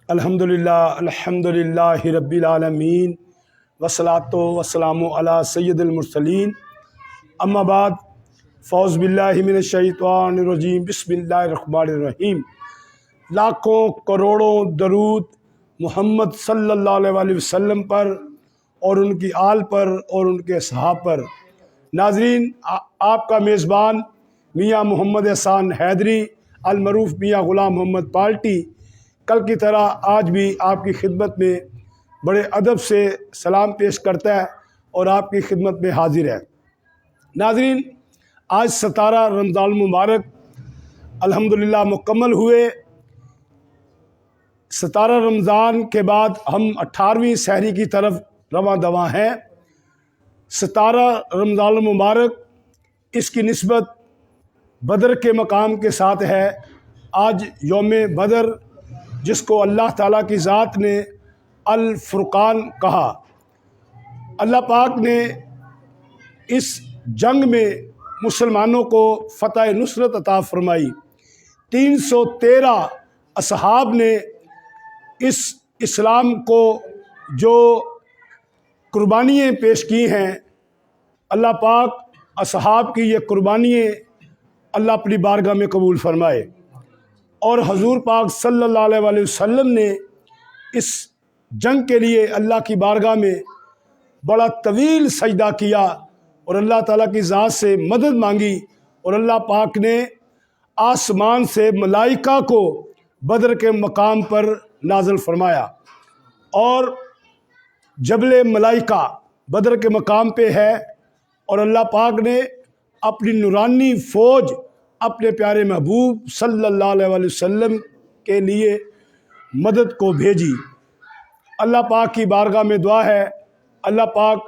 الحمدللہ رب العالمین والصلاۃ والسلام علی سید المرسلین اما بعد فاعوذ باللہ من الشیطان الرجیم بسم اللہ الرحمن الرحیم۔ لاکھوں کروڑوں درود محمد صلی اللہ علیہ وسلم پر اور ان کی آل پر اور ان کے اصحاب پر۔ ناظرین، آپ کا میزبان میاں محمد احسان حیدری المعروف میاں غلام محمد پالٹی کل کی طرح آج بھی آپ کی خدمت میں بڑے ادب سے سلام پیش کرتا ہے اور آپ کی خدمت میں حاضر ہے۔ ناظرین، آج 17 رمضان المبارک الحمدللہ مکمل ہوئے۔ 17 رمضان کے بعد ہم 18ویں سحری کی طرف رواں دواں ہیں۔ 17 رمضان المبارک اس کی نسبت بدر کے مقام کے ساتھ ہے۔ آج یوم بدر، جس کو اللہ تعالیٰ کی ذات نے الفرقان کہا۔ اللہ پاک نے اس جنگ میں مسلمانوں کو فتح نصرت عطا فرمائی۔ 313 اصحاب نے اس اسلام کو جو قربانیاں پیش کی ہیں، اللہ پاک اصحاب کی یہ قربانیاں اللہ اپنی بارگاہ میں قبول فرمائے۔ اور حضور پاک صلی اللہ علیہ وسلم نے اس جنگ کے لیے اللہ کی بارگاہ میں بڑا طویل سجدہ کیا اور اللہ تعالیٰ کی ذات سے مدد مانگی، اور اللہ پاک نے آسمان سے ملائکہ کو بدر کے مقام پر نازل فرمایا، اور جبل ملائکہ بدر کے مقام پہ ہے، اور اللہ پاک نے اپنی نورانی فوج اپنے پیارے محبوب صلی اللہ علیہ وسلم کے لیے مدد کو بھیجی۔ اللہ پاک کی بارگاہ میں دعا ہے، اللہ پاک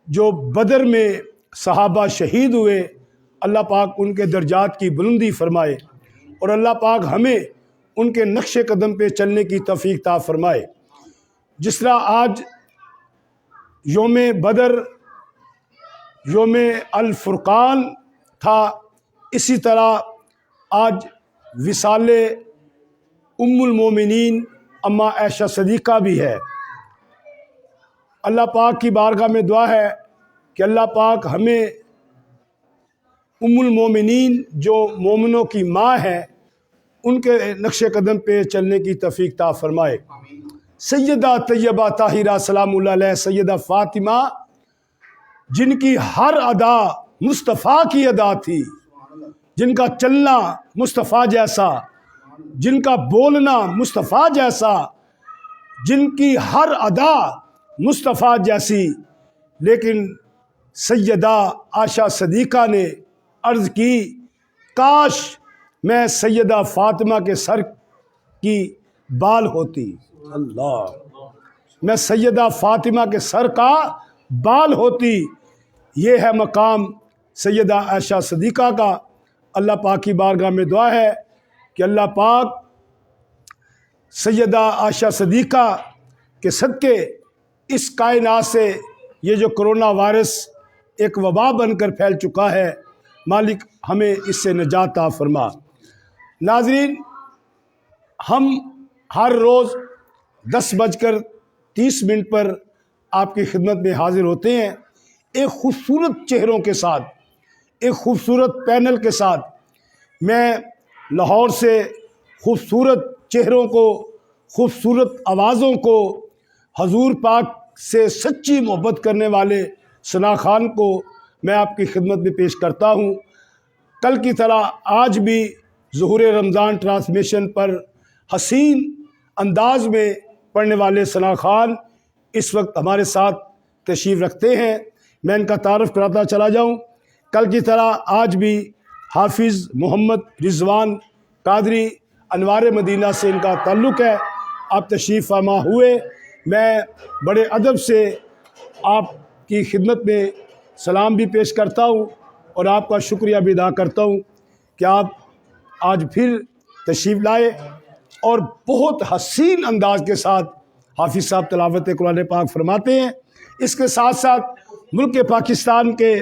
جو بدر میں صحابہ شہید ہوئے، اللہ پاک ان کے درجات کی بلندی فرمائے، اور اللہ پاک ہمیں ان کے نقش قدم پہ چلنے کی توفیق عطا فرمائے۔ جس طرح آج یوم بدر یوم الفرقان تھا، اسی طرح آج وصال ام المومنین اما عائشہ صدیقہ بھی ہے۔ اللہ پاک کی بارگاہ میں دعا ہے کہ اللہ پاک ہمیں ام المومنین جو مومنوں کی ماں ہے، ان کے نقش قدم پہ چلنے کی توفیق عطا فرمائے۔ سیدہ طیبہ طاہرہ سلام اللہ علیہ سیدہ فاطمہ، جن کی ہر ادا مصطفیٰ کی ادا تھی، جن کا چلنا مصطفیٰ جیسا، جن کا بولنا مصطفیٰ جیسا، جن کی ہر ادا مصطفیٰ جیسی، لیکن سیدہ عائشہ صدیقہ نے عرض کی، کاش میں سیدہ فاطمہ کے سر کی بال ہوتی۔ اللہ، میں سیدہ فاطمہ کے سر کا بال ہوتی۔ یہ ہے مقام سیدہ عائشہ صدیقہ کا۔ اللہ پاک کی بارگاہ میں دعا ہے کہ اللہ پاک سیدہ عائشہ صدیقہ کے صدقے اس کائنات سے یہ جو کرونا وائرس ایک وبا بن کر پھیل چکا ہے، مالک ہمیں اس سے نجات عطا فرما۔ ناظرین، ہم ہر روز 10:30 پر آپ کی خدمت میں حاضر ہوتے ہیں، ایک خوبصورت چہروں کے ساتھ، ایک خوبصورت پینل کے ساتھ۔ میں لاہور سے خوبصورت چہروں کو، خوبصورت آوازوں کو، حضور پاک سے سچی محبت کرنے والے ثنا خان کو میں آپ کی خدمت میں پیش کرتا ہوں۔ کل کی طرح آج بھی ظہور رمضان ٹرانسمیشن پر حسین انداز میں پڑھنے والے ثنا خان اس وقت ہمارے ساتھ تشریف رکھتے ہیں۔ میں ان کا تعارف کراتا چلا جاؤں۔ کل کی طرح آج بھی حافظ محمد رضوان قادری انوار مدینہ سے ان کا تعلق ہے۔ آپ تشریف فرما ہوئے، میں بڑے ادب سے آپ کی خدمت میں سلام بھی پیش کرتا ہوں اور آپ کا شکریہ بھی ادا کرتا ہوں کہ آپ آج پھر تشریف لائے اور بہت حسین انداز کے ساتھ حافظ صاحب تلاوت قرآن پاک فرماتے ہیں۔ اس کے ساتھ ساتھ ملک پاکستان کے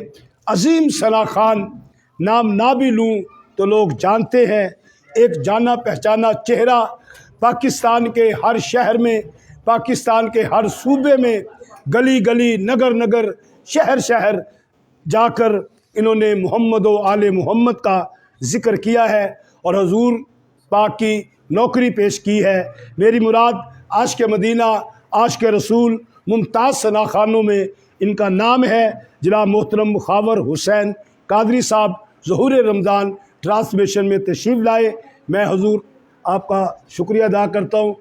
عظیم ثنا خان، نام نہ بھی لوں تو لوگ جانتے ہیں، ایک جانا پہچانا چہرہ پاکستان کے ہر شہر میں، پاکستان کے ہر صوبے میں، گلی گلی، نگر نگر، شہر شہر جا کر انہوں نے محمد و آل محمد کا ذکر کیا ہے اور حضور پاک کی نوکری پیش کی ہے۔ میری مراد عاشق مدینہ، عاشق رسول ممتاز ثنا خانوں میں ان کا نام ہے۔ جناب محترم مخاور حسین قادری صاحب ظہور رمضان ٹرانسمیشن میں تشریف لائے۔ میں حضور آپ کا شکریہ ادا کرتا ہوں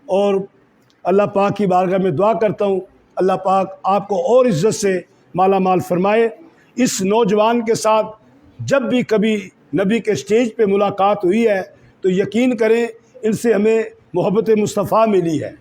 اور اللہ پاک کی بارگاہ میں دعا کرتا ہوں اللہ پاک آپ کو اور عزت سے مالا مال فرمائے۔ اس نوجوان کے ساتھ جب بھی کبھی نبی کے سٹیج پہ ملاقات ہوئی ہے تو یقین کریں ان سے ہمیں محبت مصطفیٰ ملی ہے،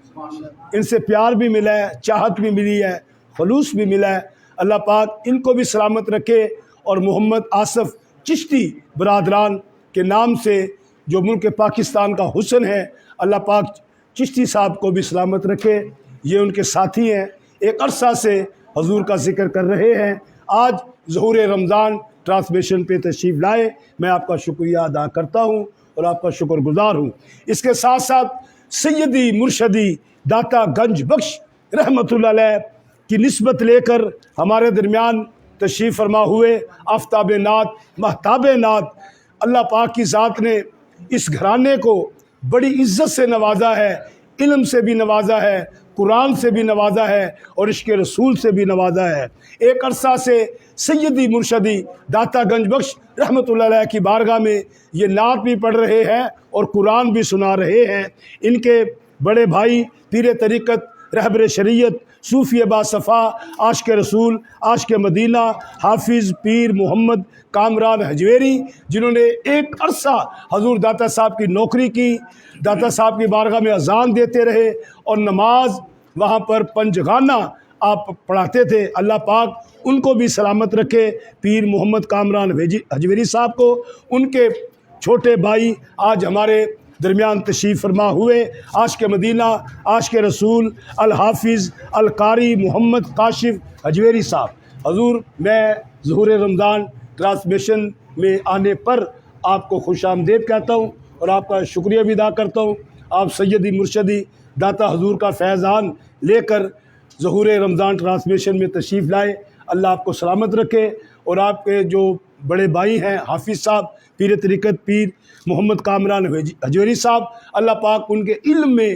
ان سے پیار بھی ملا ہے، چاہت بھی ملی ہے، خلوص بھی ملا ہے۔ اللہ پاک ان کو بھی سلامت رکھے اور محمد آصف چشتی برادران کے نام سے جو ملک پاکستان کا حسن ہے، اللہ پاک چشتی صاحب کو بھی سلامت رکھے۔ یہ ان کے ساتھی ہیں، ایک عرصہ سے حضور کا ذکر کر رہے ہیں، آج ظہور رمضان ٹرانسمیشن پہ تشریف لائے۔ میں آپ کا شکریہ ادا کرتا ہوں اور آپ کا شکر گزار ہوں۔ اس کے ساتھ ساتھ سیدی مرشدی داتا گنج بخش رحمۃ اللہ علیہ کی نسبت لے کر ہمارے درمیان تشریف فرما ہوئے آفتاب نعت، مہتاب نعت، اللہ پاک کی ذات نے اس گھرانے کو بڑی عزت سے نوازا ہے، علم سے بھی نوازا ہے، قرآن سے بھی نوازا ہے اور عشق رسول سے بھی نوازا ہے۔ ایک عرصہ سے سیدی مرشدی داتا گنج بخش رحمۃ اللہ علیہ کی بارگاہ میں یہ نعت بھی پڑھ رہے ہیں اور قرآن بھی سنا رہے ہیں۔ ان کے بڑے بھائی پیر طریقت، رہبر شریعت، صوفی با صفا، عاشق رسول، عاشق مدینہ، حافظ پیر محمد کامران حجویری، جنہوں نے ایک عرصہ حضور داتا صاحب کی نوکری کی، داتا صاحب کی بارگاہ میں اذان دیتے رہے اور نماز وہاں پر پنجگانہ آپ پڑھاتے تھے۔ اللہ پاک ان کو بھی سلامت رکھے، پیر محمد کامران حجویری صاحب کو۔ ان کے چھوٹے بھائی آج ہمارے درمیان تشریف فرما ہوئے، عاشق مدینہ، عاشق رسول، الحافظ القاری محمد کاشف حجویری صاحب۔ حضور میں ظہور رمضان ٹرانسمیشن میں آنے پر آپ کو خوش آمدید کہتا ہوں اور آپ کا شکریہ بھی ادا کرتا ہوں۔ آپ سیدی مرشدی داتا حضور کا فیضان لے کر ظہور رمضان ٹرانسمیشن میں تشریف لائے، اللہ آپ کو سلامت رکھے اور آپ کے جو بڑے بھائی ہیں حافظ صاحب پیر طریقت پیر محمد کامران حجویری صاحب، اللہ پاک ان کے علم میں،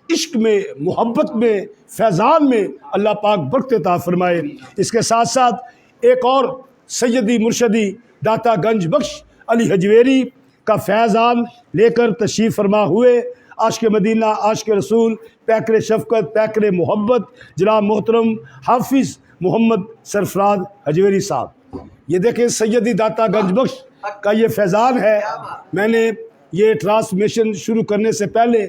عشق میں، محبت میں، فیضان میں اللہ پاک برکت عطا فرمائے۔ اس کے ساتھ ساتھ ایک اور سیدی مرشدی داتا گنج بخش علی حجویری کا فیضان لے کر تشریف فرما ہوئے، عاشق مدینہ، عاشق رسول، پیکر شفقت، پیکر محبت، جناب محترم حافظ محمد سرفراز حجویری صاحب۔ یہ دیکھیں سیدی داتا گنج بخش کا یہ فیضان ہے۔ میں نے یہ ٹرانسمیشن شروع کرنے سے پہلے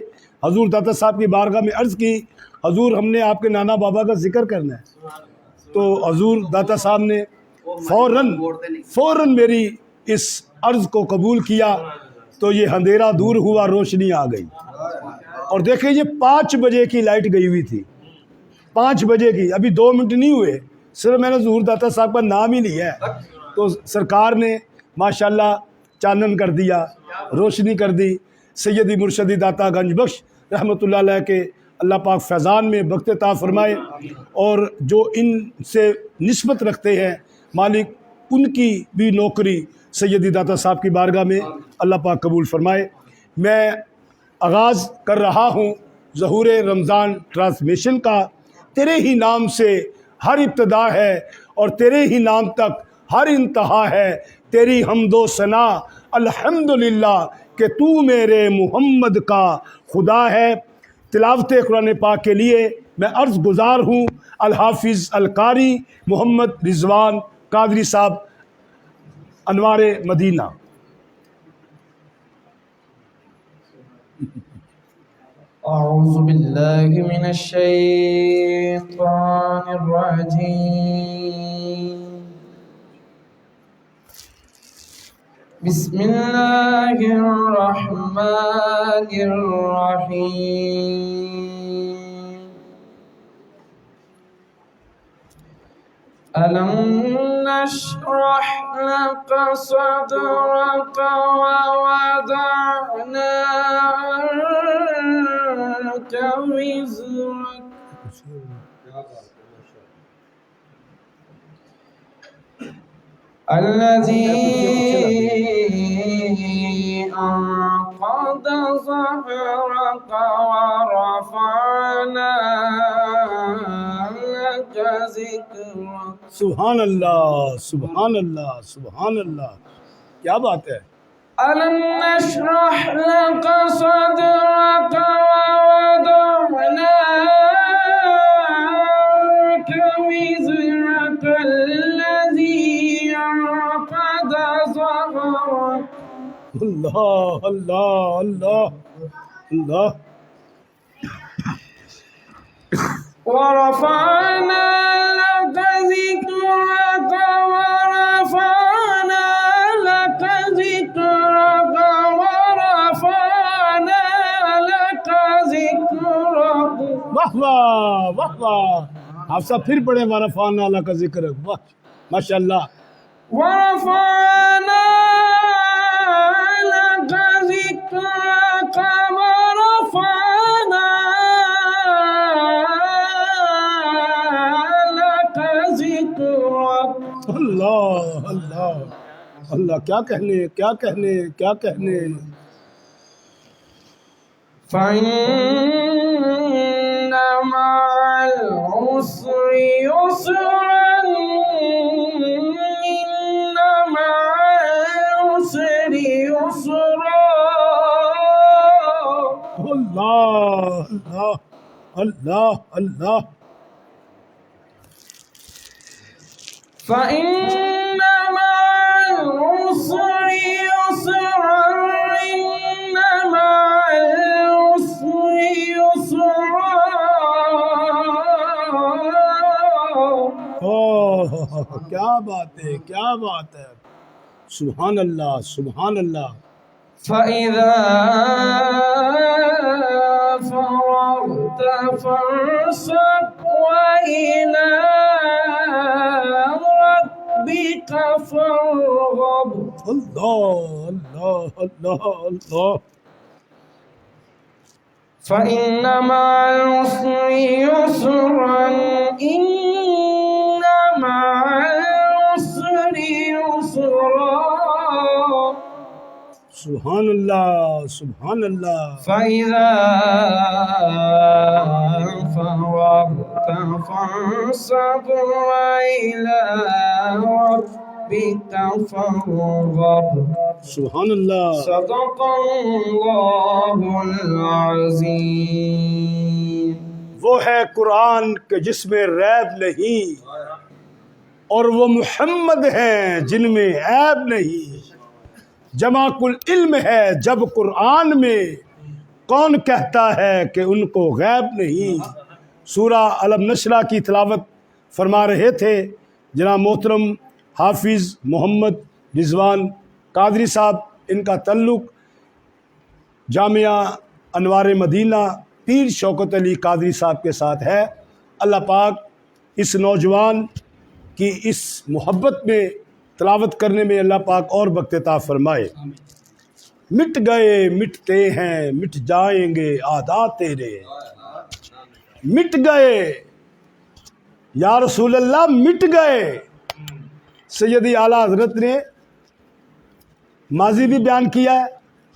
حضور داتا صاحب کی بارگاہ میں عرض کی، حضور ہم نے آپ کے نانا بابا کا ذکر کرنا ہے، تو حضور داتا صاحب نے فوراً میری اس عرض کو قبول کیا، تو یہ اندھیرا دور ہوا، روشنی آ گئی۔ اور دیکھیں یہ 5 بجے کی لائٹ گئی ہوئی تھی، 5 بجے کی، ابھی 2 منٹ نہیں ہوئے، صرف میں نے ظہور داتا صاحب کا نام ہی لیا ہے تو سرکار نے ماشاءاللہ چانن کر دیا، روشنی کر دی۔ سیدی مرشدی داتا گنج بخش رحمۃ اللہ علیہ کے اللہ پاک فیضان میں برکت عطا فرمائے اور جو ان سے نسبت رکھتے ہیں مالک ان کی بھی نوکری سیدی داتا صاحب کی بارگاہ میں اللہ پاک قبول فرمائے۔ میں آغاز کر رہا ہوں ظہور رمضان ٹرانسمیشن کا۔ تیرے ہی نام سے ہر ابتدا ہے اور تیرے ہی نام تک ہر انتہا ہے، تیری حمد و ثنا الحمدللہ کہ تو میرے محمد کا خدا ہے۔ تلاوت قرآن پاک کے لیے میں عرض گزار ہوں الحافظ القاری محمد رضوان قادری صاحب انوار مدینہ۔ اعوذ باللہ من الشیطان الرجیم، بسم اللہ الرحمن الرحیم۔ ألم نشرح لك صدرك ووضعنا وزرك الذي أنقض ظهرك ورفعنا لك ذكرك. سبحان اللہ، سبحان اللہ، سبحان اللہ، کیا بات ہے. ألم نشرح لك صدرك ووضعنا عنك وزرك الذي أنقض ظهرك. اللہ اللہ اللہ اللہ. ورفعنا لك ذكرك ورفعنا لك ذكرك ورفعنا لك ذكرك. واہ واہ واہ واہ. آپ سب پھر پڑھیں ورفعنا لک ذکرک. واہ ماشاء اللہ. ورفعنا لك ذكرك ورفعنا لك ذكرك. اللہ اللہ اللہ. کیا کہنے، کیا کہنے، کیا کہنے. فإن مع العسر يسرا إن مع العسر يسرا. اللہ اللہ اللہ اللہ. فإن مع العسر يسرا إن مع العسر يسرا. اوہ کیا بات ہے، کیا بات ہے. سبحان اللہ، سبحان اللہ. فإذا فرغت فانصب وإلى ربك فارغب. اللہ اللہ اللہ اللہ. فإن مع العسر يسرا إن مع العسر يسرا. سبحان اللہ، سبحان اللہ. فإذا فرغت فانصب وإلى ربك فارغب. سبحان اللہ. صدق الله العظيم. وہ ہے قرآن کہ جس میں ریب نہیں، اور وہ محمد ہیں جن میں عیب نہیں. جمع کل علم ہے جب قرآن میں، کون کہتا ہے کہ ان کو غیب نہیں. سورہ علم نشرہ کی تلاوت فرما رہے تھے جناب محترم حافظ محمد رضوان قادری صاحب. ان کا تعلق جامعہ انوار مدینہ پیر شوکت علی قادری صاحب کے ساتھ ہے. اللہ پاک اس نوجوان کی اس محبت میں تلاوت کرنے میں اللہ پاک اور وقت عطا فرمائے. مٹ گئے مٹتے ہیں مٹ جائیں گے عادات تیرے. مٹ گئے یا رسول اللہ، مٹ گئے. سیدی اعلیٰ حضرت نے ماضی بھی بیان کیا ہے،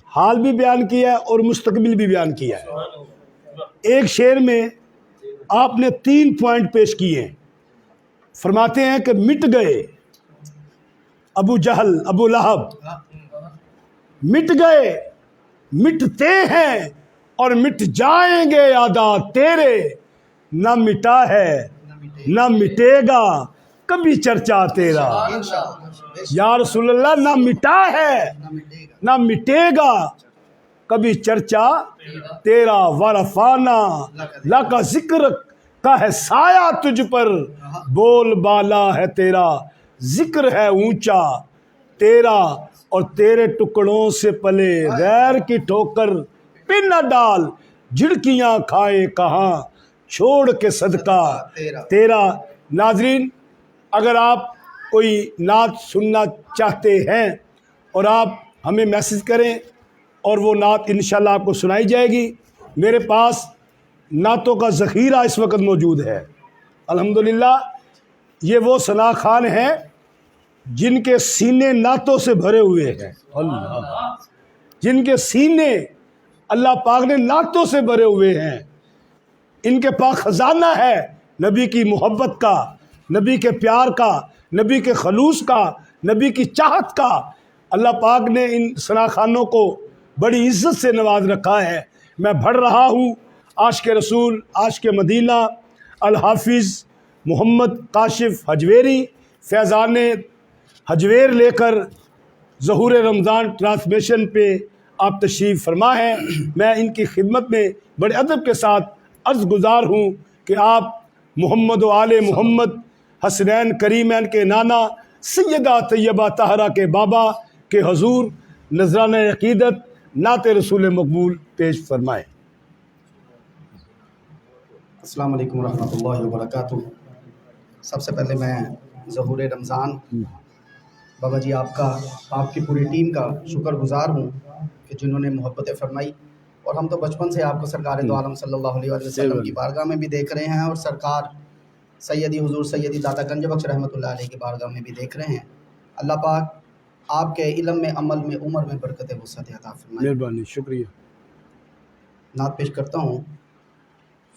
حال بھی بیان کیا ہے اور مستقبل بھی بیان کیا ہے. ایک شعر میں آپ نے 3 پوائنٹ پیش کیے ہیں. فرماتے ہیں کہ مٹ گئے ابو جہل ابو لہب، مٹ گئے مٹتے ہیں اور مٹ جائیں گے عادات تیرے. نہ مٹا ہے نہ مٹے گا کبھی چرچا تیرا. یا رسول اللہ، نہ مٹا ہے نہ مٹے گا کبھی چرچا تیرا. ورفانا لکا ذکر کا ہے سایہ تجھ پر، بول بالا ہے تیرا، ذکر ہے اونچا تیرا. اور تیرے ٹکڑوں سے پلے غیر کی ٹھوکر پہ نہ ڈال، جھڑکیاں کھائے کہاں چھوڑ کے صدقہ تیرا. ناظرین، اگر آپ کوئی نعت سننا چاہتے ہیں اور آپ ہمیں میسج کریں اور وہ نعت انشاءاللہ آپ کو سنائی جائے گی. میرے پاس نعتوں کا ذخیرہ اس وقت موجود ہے۔ الحمدللہ یہ وہ ثنا خان ہیں جن کے سینے نعتوں سے بھرے ہوئے ہیں، اللہ، جن کے سینے اللہ پاک نے نعتوں سے بھرے ہوئے ہیں۔ ان کے پاس خزانہ ہے نبی کی محبت کا، نبی کے پیار کا، نبی کے خلوص کا، نبی کی چاہت کا۔ اللہ پاک نے ان ثنا خانوں کو بڑی عزت سے نواز رکھا ہے۔ میں پڑھ رہا ہوں عاشق رسول، عاشق مدینہ، الحافظ محمد کاشف حجویری فیضان حجویر لے کر ظہور رمضان ٹرانسمیشن پہ آپ تشریف فرما ہیں۔ میں ان کی خدمت میں بڑے ادب کے ساتھ عرض گزار ہوں کہ آپ محمد و آل محمد، حسنین کریمین کے نانا، سیدہ طیبہ طاہرہ کے بابا کے حضور نذرانہ عقیدت نعت رسول مقبول پیش فرمائیں۔ السلام علیکم ورحمۃ اللہ وبرکاتہ۔ سب سے پہلے میں ظہور رمضان بابا جی آپ کی پوری ٹیم کا شکر گزار ہوں کہ جنہوں نے محبت فرمائی، اور ہم تو بچپن سے آپ کو سرکار دو عالم صلی اللہ علیہ وسلم کی بارگاہ میں بھی دیکھ رہے ہیں، اور سرکار سیدی حضور سیدی داتا گنج بخش رحمۃ اللہ علیہ کی بارگاہ میں بھی دیکھ رہے ہیں۔ اللہ پاک آپ کے علم میں، عمل میں، عمر میں برکت وسعت عطا فرمائے۔ مہربانی، شکریہ۔ نعت پیش کرتا ہوں۔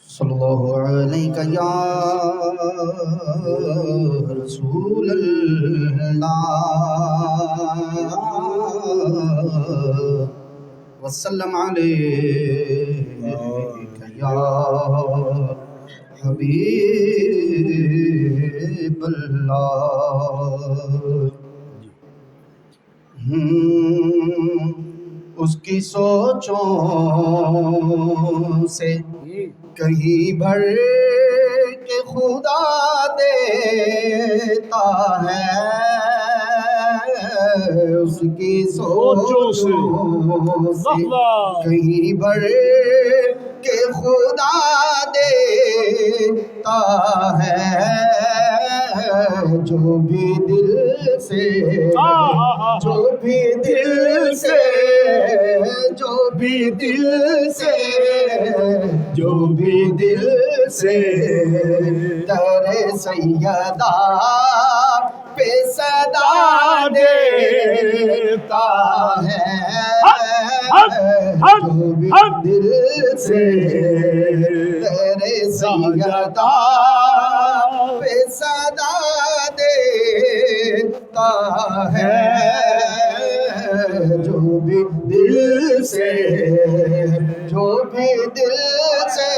صلی اللہ علیہ یا رسول اللہ وسلم علیہ یا حبیب اللہ۔ اس کی سوچوں سے کہیں بھر کے خدا دیتا ہے، اس کی سوچوں سے کہیں بھر کے خدا دیتا ہے، جو بھی دل سے، جو بھی دل سے، جو بھی دل سے، جو بھی دل سے تیرے سیدہ پہ صدا دیتا ہے، جو بھی دل سے تیرے سیدہ پہ صدا دیتا ہے، جو بھی دل سے، جو بھی دل سے،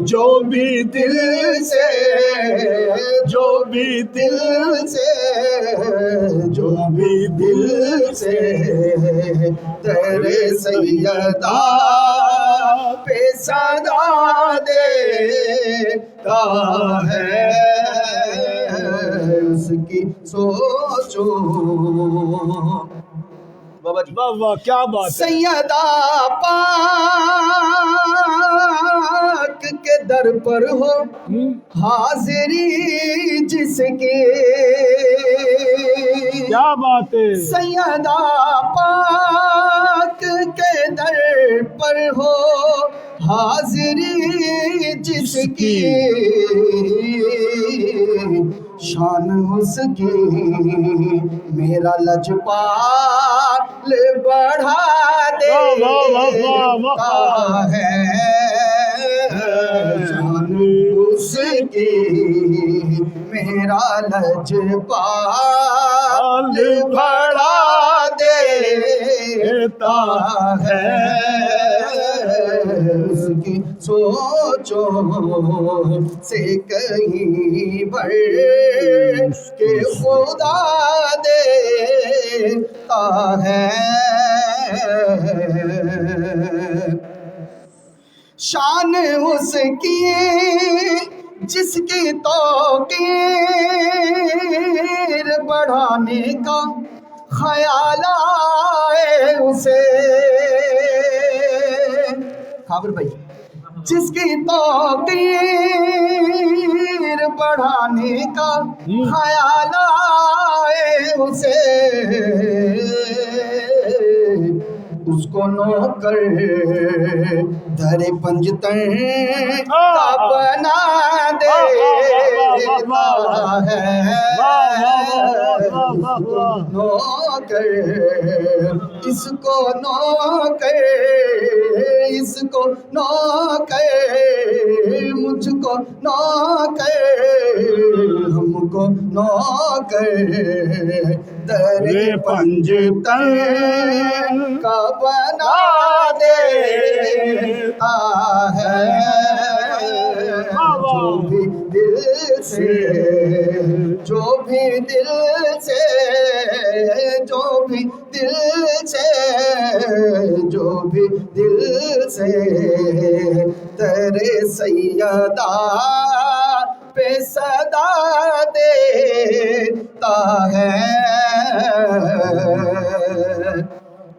جو بھی دل سے، جو بھی دل سے، جو بھی دل سے تیرے سیدہ پہ صدا دیتا ہے، اس کی سوچو بابا جی، واہ واہ، کیا بات ہے۔ سیدہ پاک کے در پر ہو حاضری جس کی، کیا بات ہے۔ سیدہ پاک کے در پر ہو حاضری جس کی، شان اس کی میرا لجپال بڑھا دیتا ہے، شان اس کی میرا لجپال بڑھا دیتا ہے، اس کی سوچوں سے کہیں بڑھ کے خدا دیتا ہے، شان اس کی جس کی توقیر بڑھانے کا خیال آئے اسے، خابر بھائی، جس کی توقیر بڑھانے کا خیال آئے اسے، اس کو نوکر در پنجتن کا بنا دیتا ہے نوکر اس کو نوکر اس کو نوکر مجھ کو نوکر ہم کو نوکر در پنجتن کا بنا دیتا ہے جو بھی دل سے جو بھی دل سے جو بھی دل سے جو بھی دل سے تیرے سیدہ پہ صدا دیتا ہے.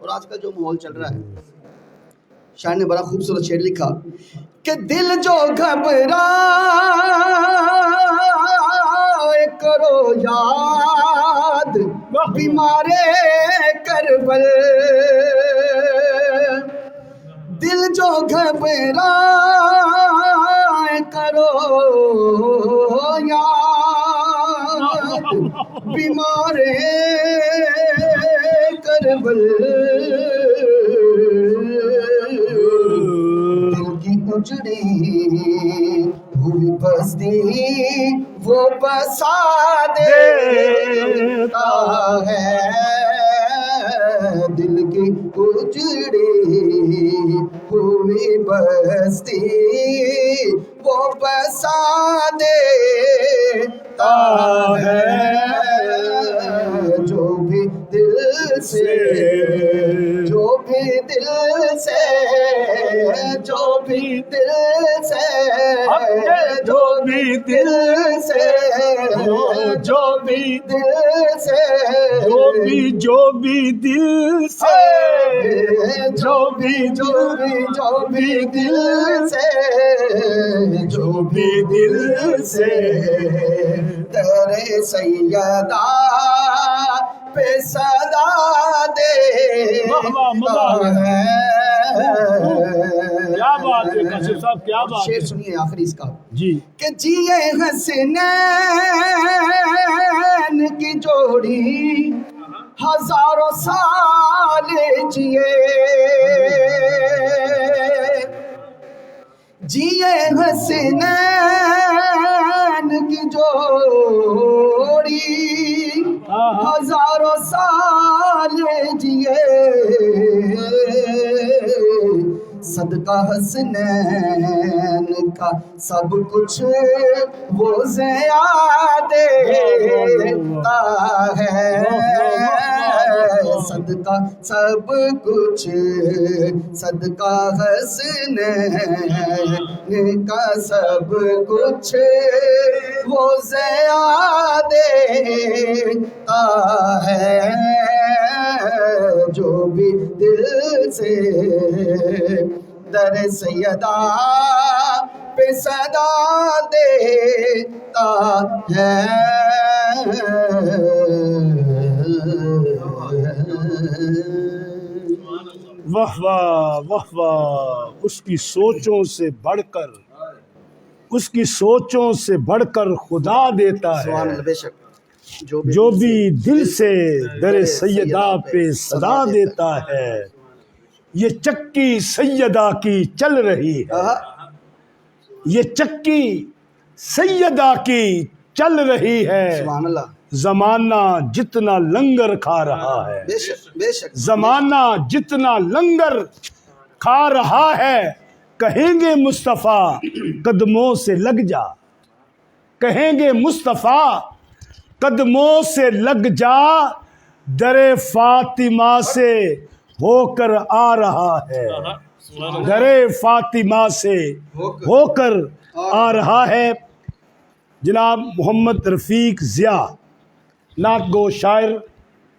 اور آج کا جو ماحول چل رہا ہے، شاعر نے بڑا خوبصورت شعر لکھا کہ دل جو گھبرائے کرو یاد بیمارے کربل، دل جو گھبرائے کرو یاد بیمارے کربل، دل کی اجڑی ہوئی بستی وہ بسا دیتا ہے، دل کی اجڑی ہوئی بستی وہ بسا دیتا ہے، جو بھی دل سے جو بھی دل سے جو بھی دل سے جو بھی دل سے جو بھی دل سے جو بھی دل سے جو بھی دل سے جو بھی دل سے تیرے سیدہ پہ صدا دیتا ہے. کیا بات ہے قاسم صاحب، کیا بات ہے. شعر سنیے آخری اس کا جی. کہ جیے حسنین کی جوڑی ہزاروں سال جیے، جیے حسنین کی جوڑی ہزاروں سال جیے، صدقہ حسنین کا سب کچھ وہ دیتا ہے، صدقہ سب کچھ صدقہ حسنین کا سب کچھ وہ دیتا ہے، جو بھی دل سے در سیدہ پہ صدا دیتا ہے. واہ واہ واہ واہ، اس کی سوچوں سے بڑھ کر، اس کی سوچوں سے بڑھ کر خدا دیتا ہے، سبحان اللہ. بے شک جو بھی دل سے در سیدہ پہ صدا دیتا ہے. یہ چکی سیدہ کی چل رہی ہے، یہ چکی سیدہ کی چل رہی ہے، سبحان اللہ. زمانہ جتنا لنگر کھا رہا ہے، بے شک بے شک زمانہ جتنا لنگر کھا رہا ہے، کہیں گے مصطفیٰ قدموں سے لگ جا، کہیں گے مصطفیٰ قدموں سے لگ جا، در فاطمہ سے ہو کر آ رہا ہے، در فاطمہ سے ہو کر آ رہا ہے. جناب محمد رفیق ضیاء نعت گو شاعر،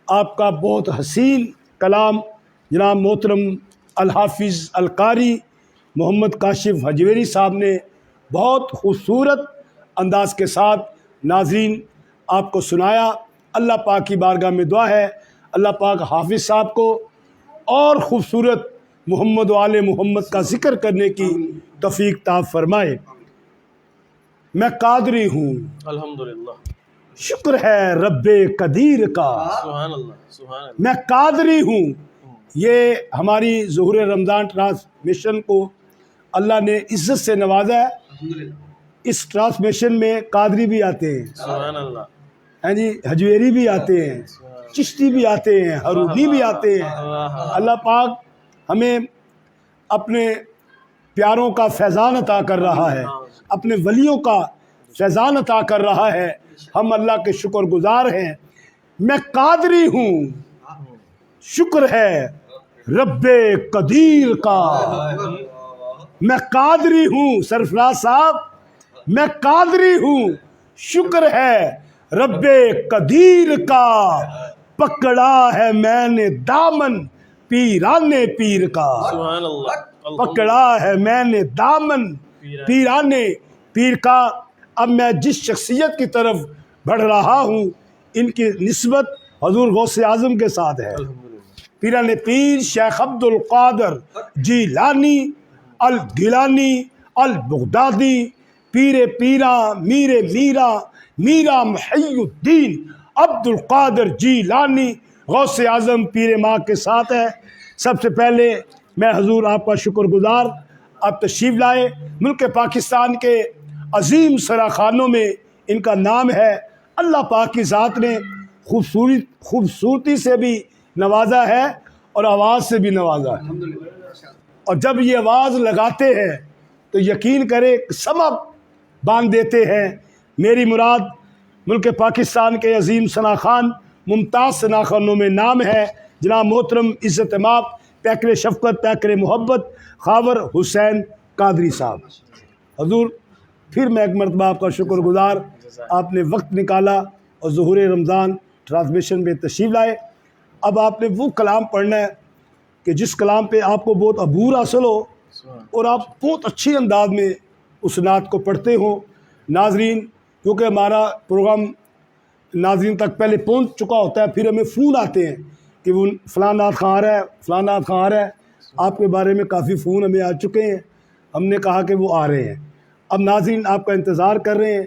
آپ کا بہت حسین کلام جناب محترم الحافظ القاری محمد کاشف حجویری صاحب نے بہت خوبصورت انداز کے ساتھ ناظرین آپ کو سنایا. اللہ پاک کی بارگاہ میں دعا ہے اللہ پاک حافظ صاحب کو اور خوبصورت محمد و آل محمد کا ذکر کرنے کی توفیق عطا فرمائے۔ میں قادری ہوں، الحمدللہ، شکر ہے رب قدیر کا، سبحان اللہ، سبحان اللہ، میں قادری ہوں۔ یہ ہماری ظہور رمضان ٹرانسمیشن کو اللہ نے عزت سے نوازا ہے۔ اس ٹرانسمیشن میں قادری بھی آتے ہیں، سبحان اللہ، ہاں جی، حجویری بھی آتے ہیں، چشتی بھی آتے ہیں، حروبی بھی آتے ہیں۔ اللہ پاک ہمیں اپنے پیاروں کا فیضان عطا کر رہا ہے، اپنے ولیوں کا فیضان عطا کر رہا ہے۔ ہم اللہ کے شکر گزار ہیں۔ میں قادری ہوں، شکر ہے رب قدیر کا۔ میں قادری ہوں سرفراز صاحب، میں قادری ہوں، شکر ہے رب قدیر کا۔ پکڑا ہے میں نے دامن پیرانے پیر کا، سبحان اللہ، پکڑا ہے میں نے دامن پیرانے پیر کا۔ اب میں جس شخصیت کی طرف بڑھ رہا ہوں ان کی نسبت حضور غوث اعظم کے ساتھ ہے۔ پیران پیر شیخ عبد القادر جیلانی الگیلانی البغدادی، پیر پیرا میر میرا میرا محی الدین عبد القادر جیلانی غوث اعظم پیر ماں کے ساتھ ہے۔ سب سے پہلے میں حضور آپ کا شکر گزار، آپ تشریف لائے۔ ملک پاکستان کے عظیم سراخانوں میں ان کا نام ہے۔ اللہ پاک کی ذات نے خوبصورتی سے بھی نوازا ہے اور آواز سے بھی نوازا ہے، اور جب یہ آواز لگاتے ہیں تو یقین کرے سبب باندھ دیتے ہیں۔ میری مراد ملک پاکستان کے عظیم ثناخان، ممتاز ثناخانوں میں نام ہے جناب محترم عزت مآب پیکر شفقت پیکر محبت خاور حسین قادری صاحب۔ حضور پھر میں ایک مرتبہ آپ کا شکر گزار، آپ نے وقت نکالا اور ظہور رمضان ٹرانسمیشن میں تشریف لائے۔ اب آپ نے وہ کلام پڑھنا ہے کہ جس کلام پہ آپ کو بہت عبور حاصل ہو اور آپ بہت اچھی انداز میں اس نعت کو پڑھتے ہوں۔ ناظرین، کیونکہ ہمارا پروگرام ناظرین تک پہلے پہنچ چکا ہوتا ہے، پھر ہمیں فون آتے ہیں کہ وہ فلاں نعت خواں آ رہا ہے، فلاں نعت خواں آ رہا ہے۔ آپ کے بارے میں کافی فون ہمیں آ چکے ہیں، ہم نے کہا کہ وہ آ رہے ہیں۔ اب ناظرین آپ کا انتظار کر رہے ہیں،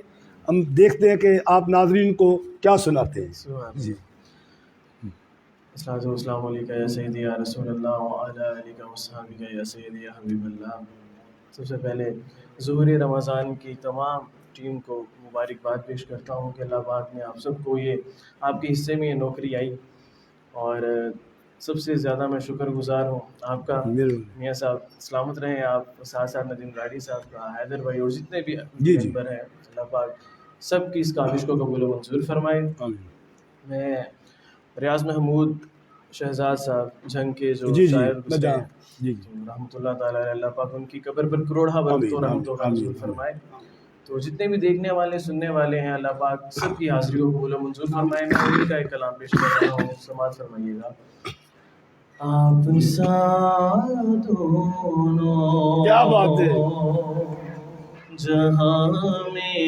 ہم دیکھتے ہیں کہ آپ ناظرین کو کیا سناتے ہیں۔ جی، السلام علیکم یا سیدی یا رسول اللہ وعلی آلہ وصحبہ یا سیدی یا حبیب اللہ۔ سب سے پہلے ظہور رمضان کی تمام ٹیم کو مبارکباد پیش کرتا ہوں کہ اللہ پاک نے آپ سب کو یہ آپ کے حصے میں یہ نوکری آئی، اور سب سے زیادہ میں شکر گزار ہوں آپ کا میاں صاحب، سلامت رہیں آپ، ساتھ ساتھ ندیم راڑی صاحب کا، حیدر بھائی اور جتنے بھی ممبر ہیں، اللہ پاک سب کی اس کاوش کو قبول و منظور فرمائے۔ میں ریاض محمود شہزاد صاحب جھنگ کے جو شاعر رحمۃ اللہ تعالیٰ علیہ، اللہ پاک ان کی قبر پر کروڑہ برکت و رحمتوں کا نزول فرمائے۔ تو جتنے بھی دیکھنے والے سننے والے ہیں، اللہ پاک سب کی حاضری کو قبول و منظور فرمائے۔ میں انہیں کا ایک کلام پیش کر رہا ہوں، سماعت فرمائیے گا۔ آپ سا دونوں کیا بات ہے، جہاں میں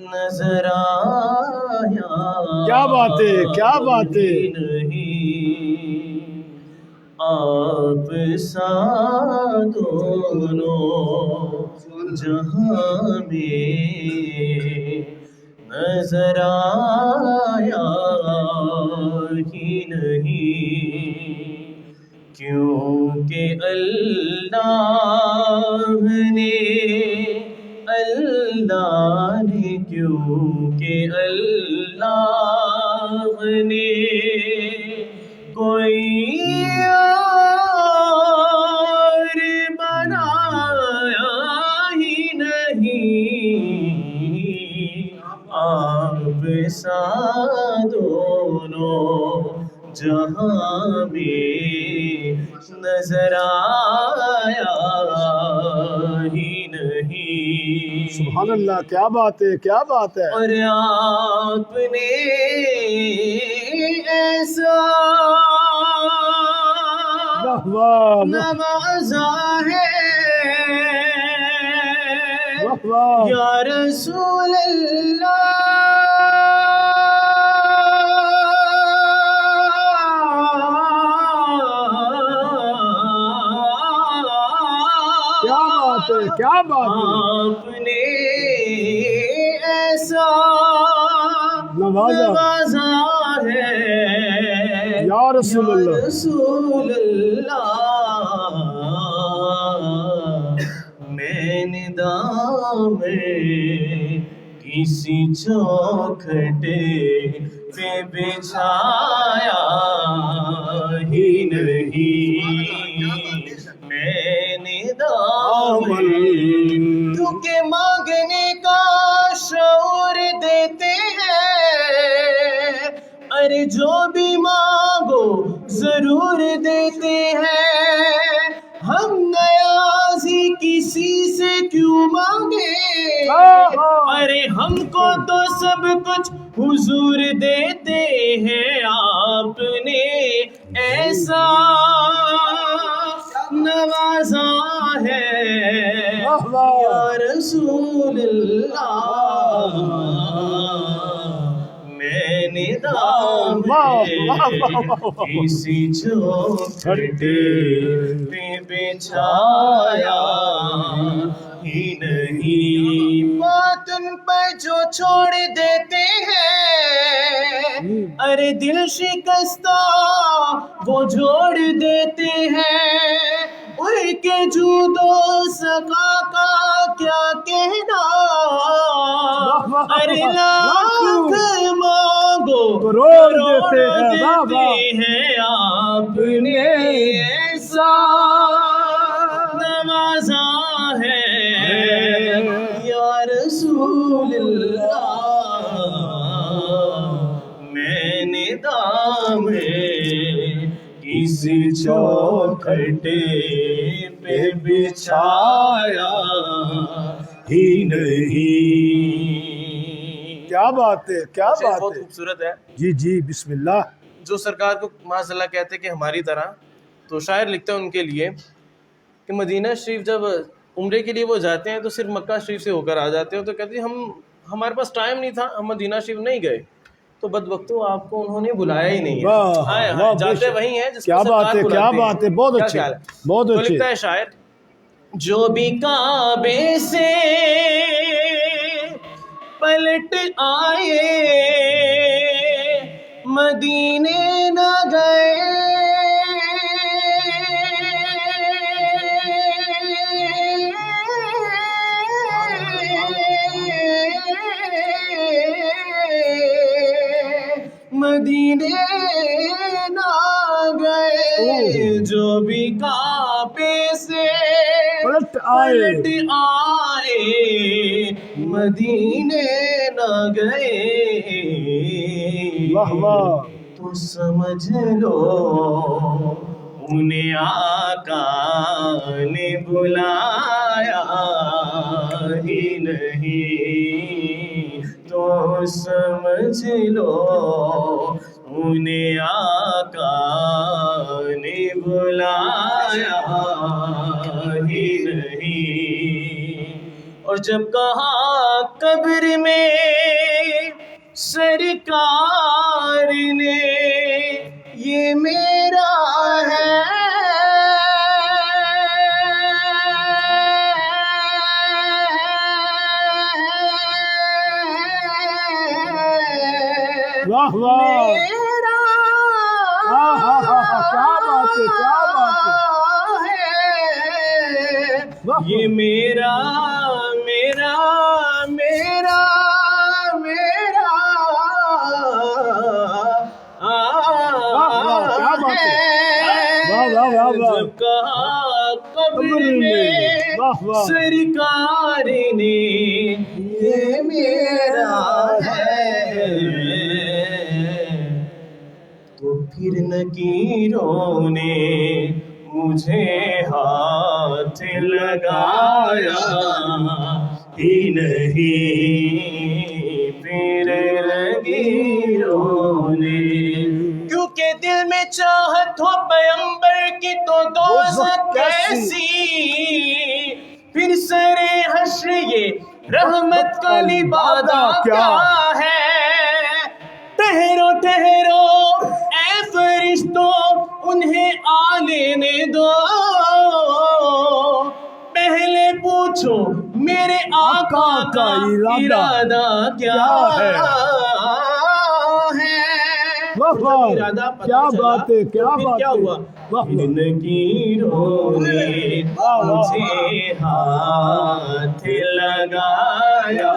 نظر آیا، کیا بات ہے، کیا بات ہے۔ نہیں آپ سا دونوں جہاں میں نظر آیا ہی نہیں، کیونکہ اللہ نے کیونکہ اللہ نے کوئی اور بنایا ہی نہیں، آپ سا دونوں جہاں میں نظر آیا ہی نہیں۔ سبحان اللہ، کیا بات ہے، کیا بات ہے۔ اور آپ نے ایسا واہ واہ نوازا ہے واہ واہ، یا رسول اللہ، کیا بات ہے، آپ نے ایسا نوازا نوازا ہے یا رسول اللہ، رسول اللہ، میں نے دام کسی چوکھٹے پہ بچھایا ہی نہیں، میں نے دام کیونکہ مانگنے کا شعور دیتے ہیں، ارے جو بھی مانگو ضرور دیتے ہیں، ہم نیازی کسی سے کیوں مانگے، ارے ہم کو تو سب کچھ حضور دیتے ہیں، آپ نے ایسا نوازا ہے یا رسول اللہ، میں نے دام کسی چوکھٹے پہ بچھایا ہی نہیں، بات ان پر جو چھوڑ دیتے ہیں، ارے دل شکستہ وہ جوڑ دیتے ہیں، ان کے جود و سخا کا کیا کہنا، ارے لاکھ مانگو کروڑ کروڑ دیتے ہیں، دیتے ہیں، آپ نے ایسا نوازا ہے یا رسول اللہ، میں نے دام کسی چوکھٹے پہ بچھایا ہی نہیں۔ کیا بات ہے، کیا شعر بات بہت ہے، خوبصورت ہے، جی جی بسم اللہ، جو سرکار کو معاذ اللہ کہتے کہ ہماری طرح، تو شاعر لکھتے ہیں ان کے لیے کہ مدینہ شریف جب عمرے کے لیے وہ جاتے ہیں تو صرف مکہ شریف سے ہو کر آ جاتے ہیں، تو کہتے ہیں ہمارے پاس ٹائم نہیں تھا، ہم مدینہ شریف نہیں گئے، تو بدبختو آپ کو انہوں نے بلایا ہی نہیں ہے، واہ آئے واہ، جاتے وہی ہیں جس کیا کو بات سرکار ہے، کیا بلاتے ہیں۔ بات ہے، بہت کیا اچھے، خیال ہے؟ بہت تو اچھے، لکھتا ہے شاعر، جو بھی کعبے سے پلٹ آئے مدینے نہ گئے، مدینے نہ گئے، جو بھی کعبے سے پلٹ پلٹ آئے، آئے مدینے نہ گئے، واہ واہ، تو سمجھ لو انہیں آقا نے بلایا ہی نہیں، تو سمجھ لو انہیں آقا نے بلایا ہی نہیں، اور جب کہا قبر میں سرکار نے یہ میرا ہے، واہ واہ، میرا ہاں ہاں ہاں ہاں، کیا بات ہے، کیا بات ہے، واہ یہ میرا میرا میرا میرا واہ، کیا بات ہے، واہ واہ واہ واہ، جب کہا قبر میں واہ واہ، سرکار نے یہ میرا ہے، تو پھر نکیروں نے مجھے ہاتھ لگایا ہی نہیں، پھر نکیروں نے، کیونکہ دل میں چاہت ہو پیغمبر کی تو دوزخ کیسی، پھر سرے حشر یہ رحمت کا لبادہ کیا ہے، ٹھہرو ٹھہرو اے فرشتوں انہیں آ لینے دو، پہلے پوچھو آقا کا ارادہ کیا ہے؟ واہ واہ، ارادہ پتہ کیا چلا بات ہے، کیا تو پھر بات کیا ہے، ہوا؟ واہ واہ، ان لکیروں نے مجھے ہاتھ لگایا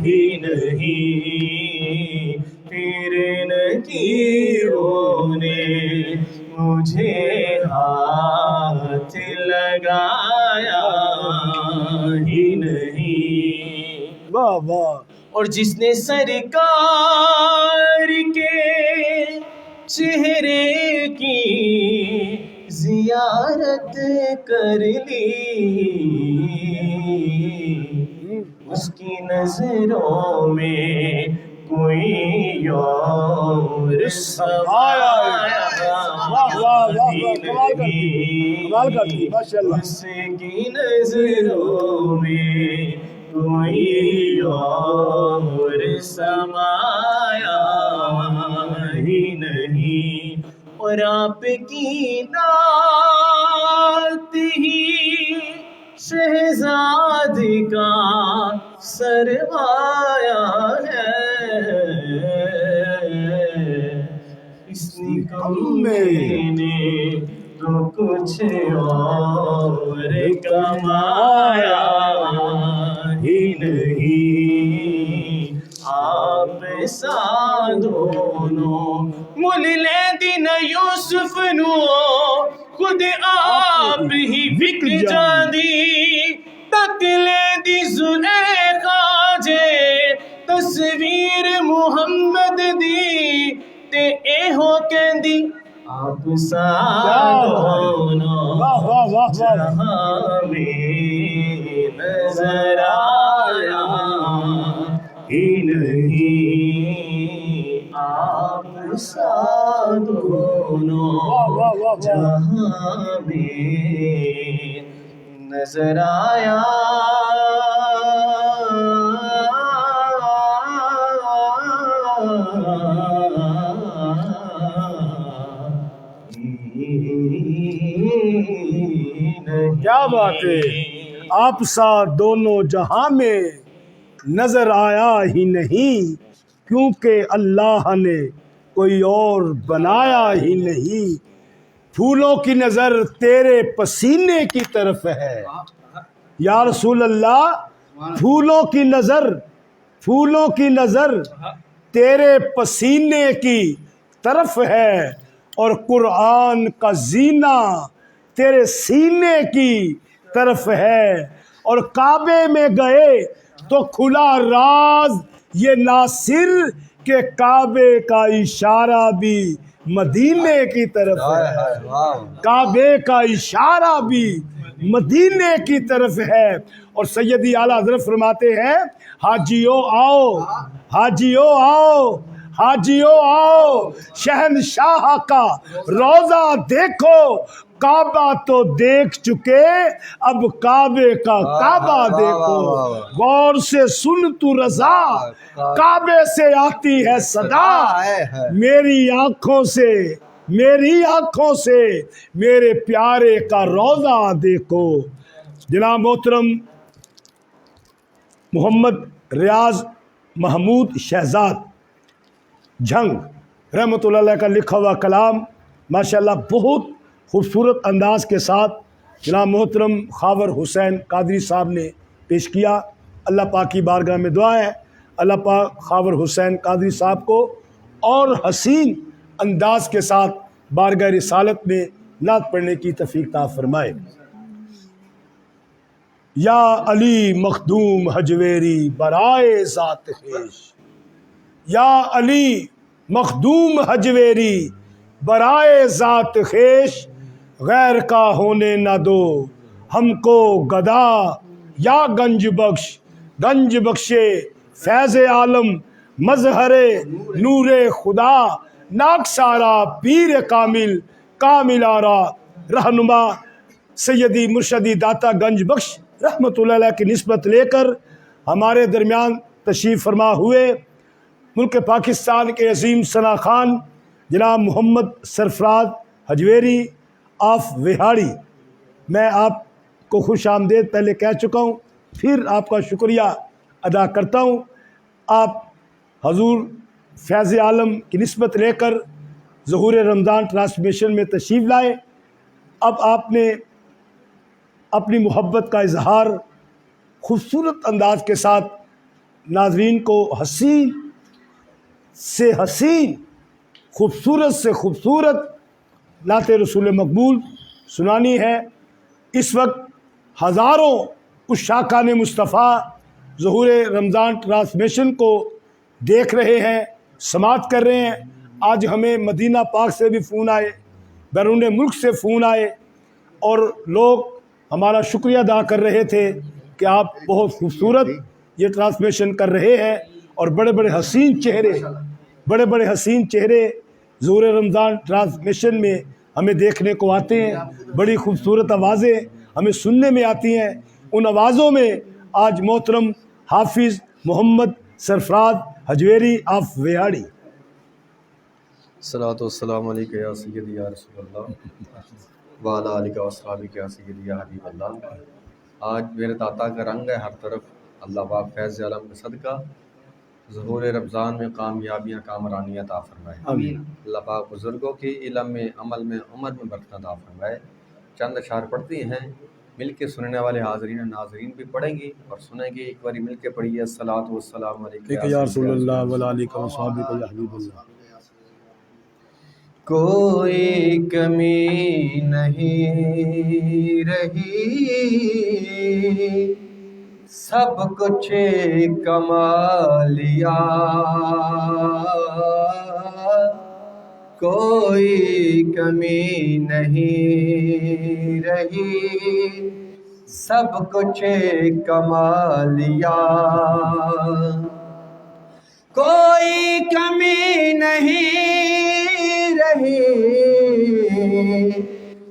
ہی نہیں، پھر لکیروں نے مجھے ہاتھ لگایا ہی نہیں۔ واہ واہ، اور جس نے سرکار کے چہرے کی زیارت کر لی، اس کی نظروں میں کوئی اور سمایا واہ واہ واہ، کمال کرتی، ماشاء اللہ۔ اس کی نظروں میں کوئی اور سمایا ہی نہیں، اور آپ کی نعت ہی شہزاد کا سرمایہ ہے، اس نکمے نے تو کچھ اور کمایا ہی نہیں، آپ سا دونوں مل لیں دن یوسف نو، خود آپ ہی وک جاندی، تک لیں دی زلیخا جے تصویر محمد دی، تے اے ہو کہندی آپ سا دونوں واہ واہ واہ واہ، جہاں میں نظر آیا ہی نہیں، آپ سا دونوں واہ واہ واہ، جہاں میں نظر آیا کیا بات ہے، آپ سا دونوں جہاں میں نظر آیا ہی نہیں، کیونکہ اللہ نے کوئی اور بنایا ہی نہیں، پھولوں کی نظر تیرے پسینے کی طرف ہے، یا رسول اللہ، پھولوں کی نظر تیرے پسینے کی طرف ہے، اور قرآن کا زینہ تیرے سینے کی طرف ہے، اور کعبے میں گئے تو کھلا راز یہ ناصر کہ کعبے کا اشارہ بھی مدینے کی طرف ہے، کعبے کا اشارہ بھی مدینے کی طرف ہے۔ اور سیدی اعلیٰ حضرت فرماتے ہیں، حاجیوں آؤ، حاجیوں آؤ، حاجیوں آؤ، شہنشاہ کا روضہ دیکھو، کعبہ تو دیکھ چکے، اب کعبے کا کعبہ دیکھو، غور سے سن تو رضا، کعبے سے آتی ہے صدا، میری آنکھوں سے میرے پیارے کا روضہ دیکھو۔ جناب محترم محمد ریاض محمود شہزاد جھنگ رحمۃ اللہ علیہ کا لکھا ہوا کلام ماشاءاللہ بہت خوبصورت انداز کے ساتھ جناب محترم خاور حسین قادری صاحب نے پیش کیا۔ اللہ پاک کی بارگاہ میں دعا ہے اللہ پاک خاور حسین قادری صاحب کو اور حسین انداز کے ساتھ بارگاہ رسالت میں نعت پڑھنے کی توفیق عطا فرمائے۔ یا علی مخدوم حجویری برائے ذات خویش، یا علی مخدوم حجویری برائے ذات خویش، غیر کا ہونے نہ دو ہم کو گدا، یا گنج بخشے فیض عالم مظہر نور خدا، ناکسارا پیر کامل آرا رہنما سیدی مرشدی داتا گنج بخش رحمۃ اللہ علیہ کی نسبت لے کر ہمارے درمیان تشریف فرما ہوئے ملک پاکستان کے عظیم ثنا خان جناب محمد سرفراز حجویری آف وہاڑی، میں آپ کو خوش آمدید پہلے کہہ چکا ہوں، پھر آپ کا شکریہ ادا کرتا ہوں. آپ حضور فیض عالم کی نسبت لے کر ظہور رمضان ٹرانسمیشن میں تشریف لائے. اب آپ نے اپنی محبت کا اظہار خوبصورت انداز کے ساتھ ناظرین کو حسین سے حسین، خوبصورت سے خوبصورت نعت رسول مقبول سنانی ہے. اس وقت ہزاروں عشاقان مصطفیٰ ظہور رمضان ٹرانسمیشن کو دیکھ رہے ہیں، سماعت کر رہے ہیں. آج ہمیں مدینہ پاک سے بھی فون آئے، بیرون ملک سے فون آئے، اور لوگ ہمارا شکریہ ادا کر رہے تھے کہ آپ بہت خوبصورت یہ ٹرانسمیشن کر رہے ہیں، اور بڑے بڑے حسین چہرے ظہور رمضان ٹرانسمیشن میں ہمیں دیکھنے کو آتے ہیں. بڑی خوبصورت آوازیں ہمیں سننے میں آتی ہیں. ان آوازوں میں آج محترم حافظ محمد سرفراز حجویری آف ویہاڑی. الصلاۃ والسلام علیکہ یا سیدی یا رسول اللہ وعلی آلہ واصحابہ یا سیدی یا حبیب اللہ. آج میرے داتا کا رنگ ہے ہر طرف، اللہ پاک فیض عالم کا صدقہ ظہور رمضان میں کامیابیاں کامرانی عطا فرمائے. آمین. اللہ پاک بزرگوں کی علم میں، عمل میں، عمر میں برکت عطا فرمائے. چند اشعار پڑھتی ہیں، مل کے سننے والے حاضرین و ناظرین بھی پڑھیں گی اور سنیں گی. ایک باری مل کے پڑھیے الصلاۃ والسلام علیکہ یا رسول اللہ وعلی آلہ وصحبہ یا حبیب اللہ. کوئی کمی نہیں رہی، سب کچھ کما لیا. کوئی کمی نہیں رہی، سب کچھ کما لیا. کوئی کمی نہیں رہی،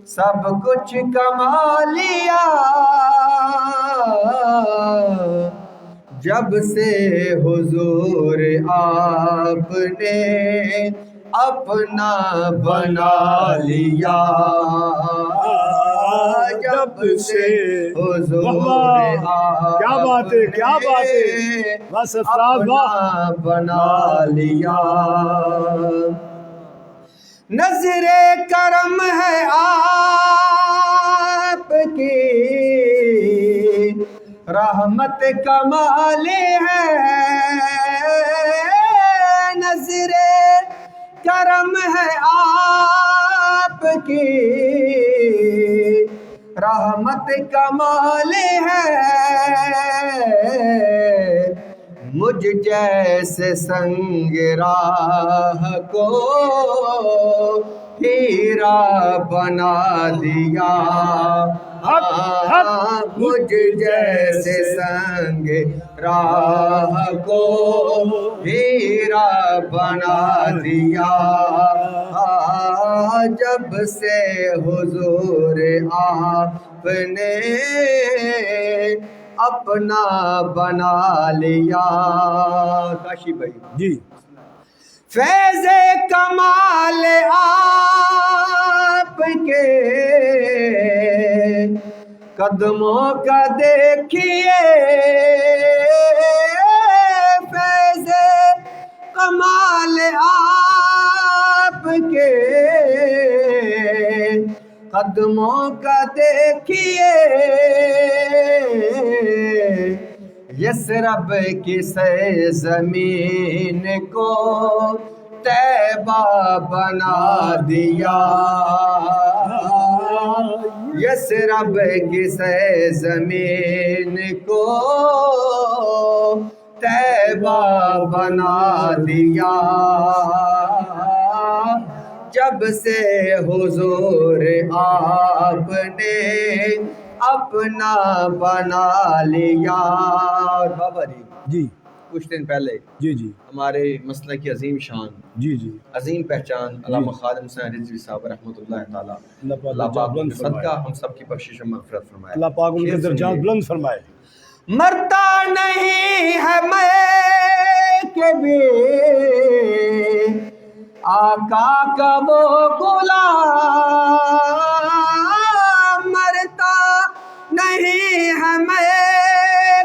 سب کچھ کما لیا. جب سے حضور آپ نے اپنا بنا لیا، جب سے حضور آپ کیا بات ہے، کیا بات ہے، بس افراد واہ. اپنا بنا لیا. نظر کرم ہے آپ کی، رحمت کمال ہے. نظر کرم ہے آپ کی، رحمت کمال ہے. مجھ جیسے سنگ راہ کو ہیرا بنا دیا. مجھ جیسے سنگ راہ کو ہیرا بنا دیا. جب سے حضور آپ نے اپنا بنا لیا. کاشی بھائی جی. فیض کمال آپ کے قدموں کا دیکھیے. فیض کمال آپ کے قدموں کا دیکھیے. یثرب کی سے زمین کو طیبہ بنا دیا. یثرب کی سے زمین کو طیبہ بنا دیا. جب سے حضور آپ نے اپنا بنا لیا. بابا جی کچھ دن پہلے جی جی ہمارے مسلک کی عظیم شان، جی جی عظیم پہچان علامہ خادم حسین رضوی صاحب رحمۃ اللہ تعالیٰ، اللہ پاک ان بلند کے فرمائے. صدقہ ہم سب کی بخشش و مغفرت فرمائے. اللہ پاک ان کے شعر درجات سنیے. بلند فرمائے. مرتا نہیں ہے میں کہ بھی آقا کا وہ غلام. مرتا نہیں ہے میں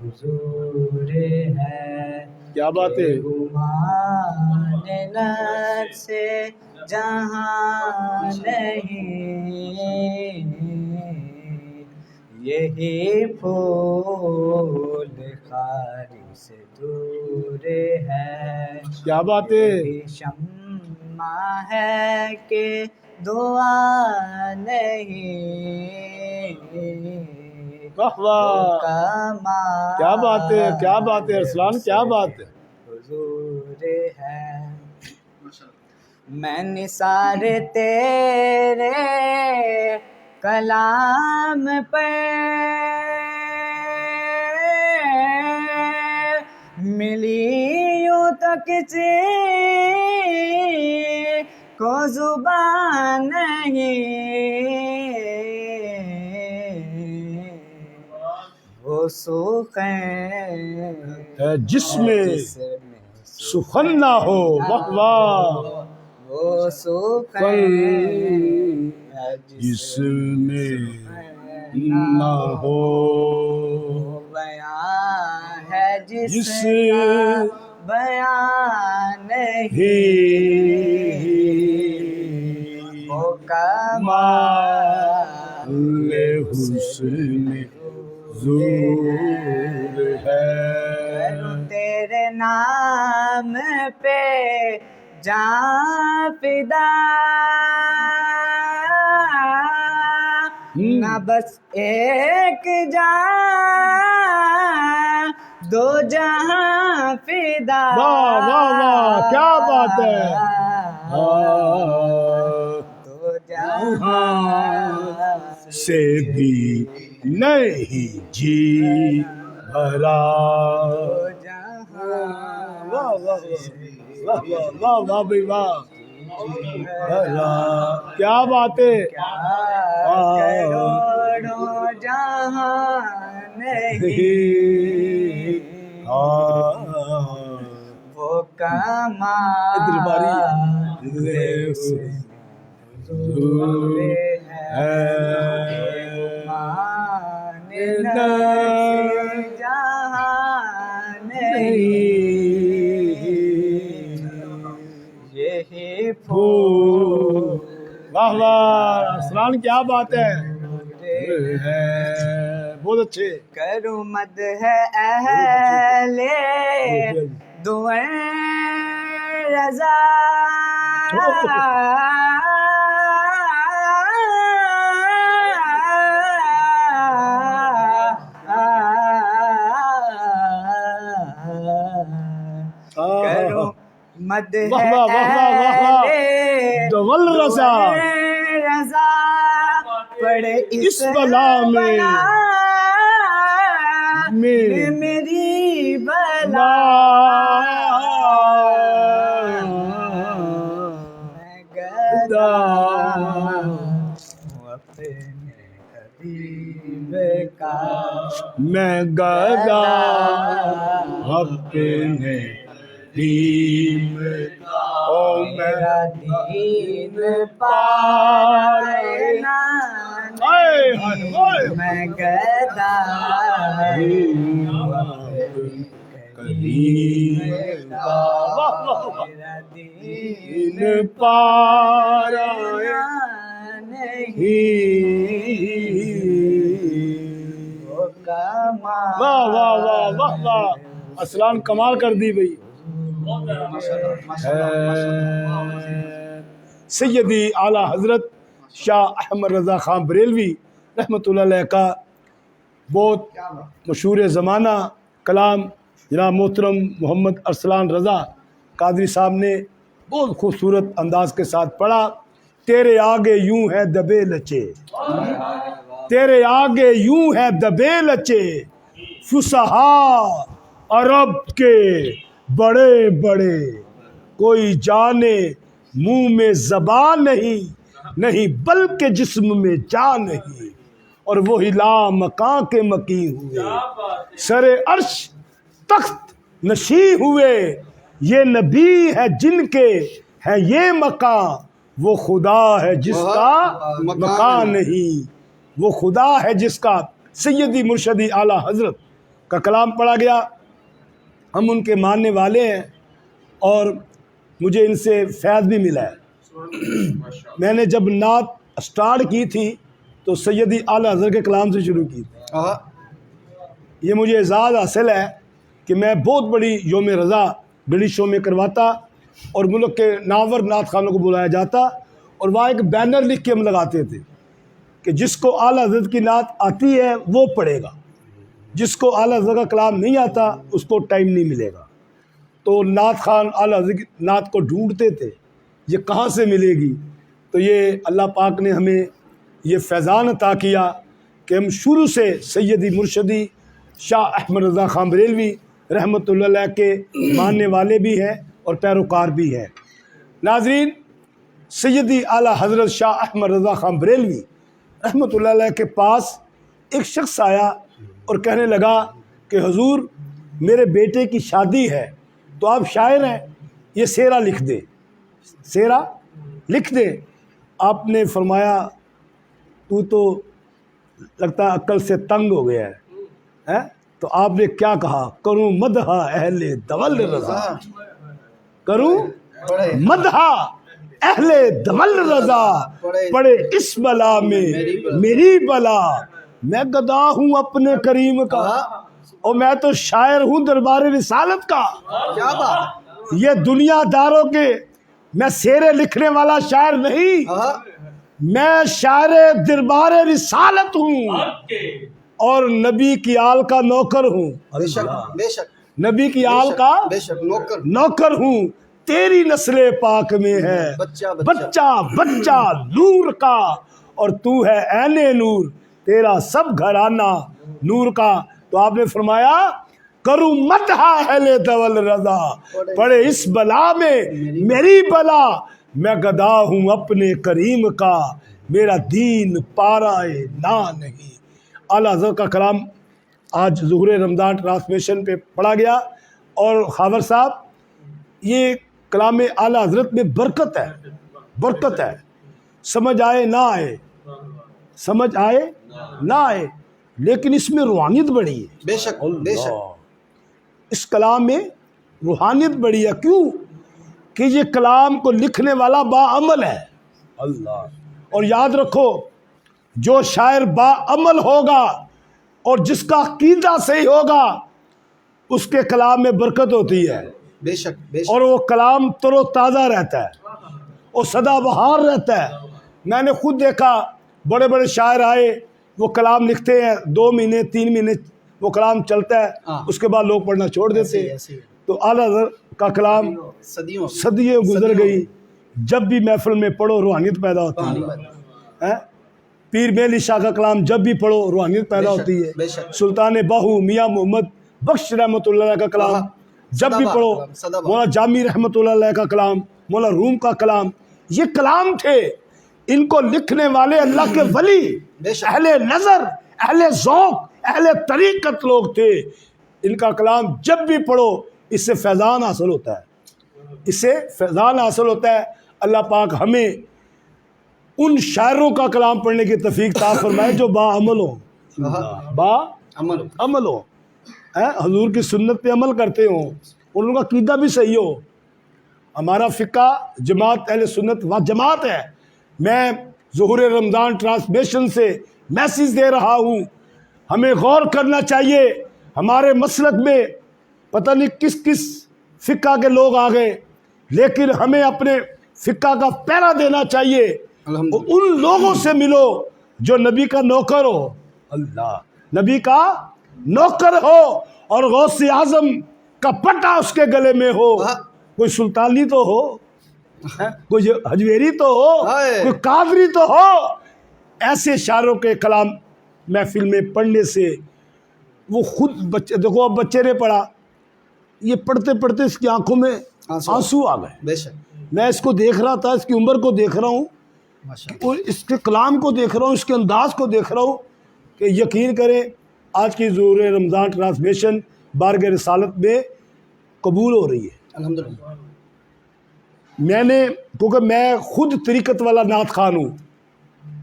حضور ہے، کیا بات ہے، گمان نفس سے جہاں نہیں، یہی پھول خاری سے دور ہے، کیا بات ہے، یہی شمع ہے کہ دعا نہیں، واہ واہ، کمال کیا بات ہے، کیا بات ہے ارسلان، کیا بات ہے، حضور ہے۔ میں نثار تیرے کلام پہ ملی یوں تو کسی کو زبان نہیں، وہ سخن ہے جس میں سخن نہ ہو، واہ واہ، وہ سخن جس میں نہ ہو، بیان ہے جس جس کا بیان ہی نہیں، وہ کمال حسن ظہور ہے، تیرے نام پہ جان فدا، نہ بس ایک جان دو جہاں فدا، واہ واہ واہ، کیا بات ہے، دو جہاں سے بھی نہیں جی بھرا، دو جہاں واہ واہ واہ واہ واہ واہ بھائی واہ، بھرا، کیا بات ہے، کروڑوں جہاں نہیں، وہ کمال حضور ہے، مان نفس جہاں نہیں، یہی پھول واہ واہ ارسلان، کیا بات ہے، بہت اچھے، کروں مد ہے اہل دعائیں رضا، کروں مد ہے واہ واہ واہ واہ واہ واہ، اہل دول رضا رضا، پڑے اس بلا میں میری بلا، میں گدا ہوں اپنے حبیب کا، میں گدا اپنے دین او میرا دین پانا، میں گدا کریم میرا دین پارا نہیں، وہ کمال واہ واہ واہ واہ واہ، ارسلان کمال کر دی بھائی، سیدی اعلیٰ حضرت شاہ احمد رضا خان بریلوی رحمۃ اللہ علیہ کا بہت مشہور زمانہ کلام جناب محترم محمد ارسلان رضا قادری صاحب نے بہت خوبصورت انداز کے ساتھ پڑھا، تیرے آگے یوں ہے دبے لچے، تیرے آگے یوں ہے دبے لچے، فصحا عرب کے بڑے بڑے، کوئی جانے منہ میں زبان نہیں، نہیں بلکہ جسم میں جان نہیں، اور وہی لامکاں کے مکی ہوئے، سر عرش تخت نشیں ہوئے، یہ نبی ہے جن کے ہے یہ مکان، وہ خدا ہے جس کا مکان نہیں، وہ خدا ہے جس کا، سیدی مرشدی اعلیٰ حضرت کا کلام پڑھا گیا. ہم ان کے ماننے والے ہیں اور مجھے ان سے فیض بھی ملا ہے. میں نے جب نعت سٹارٹ کی تھی تو سیدی اعلیٰ حضرت کے کلام سے شروع کی تھی. یہ مجھے اعزاز حاصل ہے کہ میں بہت بڑی یوم رضا برٹشوں میں کرواتا اور ملک کے ناور نعت خانوں کو بلایا جاتا اور وہاں ایک بینر لکھ کے ہم لگاتے تھے کہ جس کو اعلیٰ حضرت کی نعت آتی ہے وہ پڑھے گا, جس کو اعلیٰ حضرت کا کلام نہیں آتا اس کو ٹائم نہیں ملے گا. تو نعت خان اعلیٰ حضرت کی نعت کو ڈھونڈتے تھے یہ کہاں سے ملے گی. تو یہ اللہ پاک نے ہمیں یہ فیضان عطا کیا کہ ہم شروع سے سیدی مرشدی شاہ احمد رضا خان بریلوی رحمۃ اللہ علیہ کے ماننے والے بھی ہیں اور پیروکار بھی ہیں. ناظرین, سیدی اعلیٰ حضرت شاہ احمد رضا خان بریلوی رحمۃ اللہ علیہ کے پاس ایک شخص آیا اور کہنے لگا کہ حضور میرے بیٹے کی شادی ہے تو آپ شاعر ہیں, یہ سیرا لکھ دیں, سیرا لکھ دیں. آپ نے فرمایا تو لگتا ہے عقل سے تنگ ہو گیا ہے. تو آپ نے کیا کہا, کروں مدح اہل دول رضا, کروں مدح اہل دول رضا, پڑے اس بلا میں میری بلا, میں گدا ہوں اپنے کریم کا اور میں تو شاعر ہوں دربار رسالت کا. کیا بات, یہ دنیا داروں کے میں سیرے لکھنے والا شاعر نہیں, میں شاعر دربار رسالت ہوں اور نبی کی آل کا نوکر ہوں. بے شک بے شک نبی کی آل کا بے شک نوکر ہوں. تیری نسل پاک میں ہے بچہ بچہ نور کا اور تو ہے عین نور, تیرا سب گھرانہ نور کا. تو آپ نے فرمایا کروں مدح اہل دول رضا, پڑے اس بلا میں میری بلا, میں گدا ہوں اپنے کریم کا, میرا دین پارائے نا نہیں. اعلیٰ حضرت کا کلام آج ظہور رمضان ٹرانسمیشن پہ پڑھا گیا اور خاور صاحب یہ کلام اعلیٰ حضرت میں برکت ہے, برکت ہے. سمجھ آئے نہ آئے, سمجھ آئے نہ آئے, لیکن اس میں روحانیت بڑی ہے. بے شک بے شک اس کلام میں روحانیت بڑی ہے. کیوں کہ یہ کلام کو لکھنے والا باعمل ہے. اللہ, اور یاد رکھو جو شاعر باعمل ہوگا اور جس کا عقیدہ صحیح ہوگا اس کے کلام میں برکت ہوتی ہے. بے شک بے شک اور وہ کلام تر و تازہ رہتا ہے اور سدا بہار رہتا ہے. میں نے خود دیکھا بڑے بڑے شاعر آئے, وہ کلام لکھتے ہیں 2 مہینے 3 مہینے وہ کلام چلتا ہے, اس کے بعد لوگ پڑھنا چھوڑ دیتے ہیں. تو اعلیٰ حضرت کا کلام صدیوں گزر گئی, جب بھی محفل میں پڑھو روحانیت پیدا ہوتی ہے. پیر میلی شاہ کا کلام جب بھی پڑھو روحانیت پیدا ہوتی ہے. سلطان باہو میاں محمد بخش رحمۃ اللہ علیہ کا کلام جب بھی پڑھو, مولانا جامی رحمۃ اللہ علیہ کا کلام, مولانا روم کا کلام, یہ کلام تھے. ان کو لکھنے والے اللہ کے ولی, اہل نظر, اہل ذوق, اہل طریقت لوگ تھے. ان کا کلام جب بھی پڑھو اس سے فیضان حاصل ہوتا ہے, اس سے فیضان حاصل ہوتا ہے. اللہ پاک ہمیں ان شاعروں کا کلام پڑھنے کی توفیق عطا فرمائے جو باعمل ہو, باعمل ہو, حضور کی سنت پہ عمل کرتے ہوں, ان کا عقیدہ بھی صحیح ہو. ہمارا فقہ جماعت اہل سنت و جماعت ہے. میں ظہور رمضان ٹرانسمیشن سے میسیج دے رہا ہوں, ہمیں غور کرنا چاہیے. ہمارے مسلک میں پتہ نہیں کس کس فقہ کے لوگ آ گئے, لیکن ہمیں اپنے فقہ کا پہرا دینا چاہیے. ان لوگوں سے ملو جو نبی کا نوکر ہو, اللہ نبی کا نوکر ہو, اور غوث اعظم کا پٹا اس کے گلے میں ہو. کوئی سلطانی تو ہو, کوئی حجویری تو ہو, کوئی قادری تو ہو. ایسے شاعروں کے کلام محفل میں پڑھنے سے وہ خود بچے, دیکھو اب بچے نے پڑھا, یہ پڑھتے پڑھتے اس کی آنکھوں میں آنسو آ گئے. میں اس کو دیکھ رہا تھا, اس کی عمر کو دیکھ رہا ہوں, اور اس کے کلام کو دیکھ رہا ہوں, اس کے انداز کو دیکھ رہا ہوں کہ یقین کریں آج کی ظہور رمضان ٹرانسمیشن بارگاہ رسالت میں قبول ہو رہی ہے الحمدللہ. میں نے, کیونکہ میں خود طریقت والا نعت خان ہوں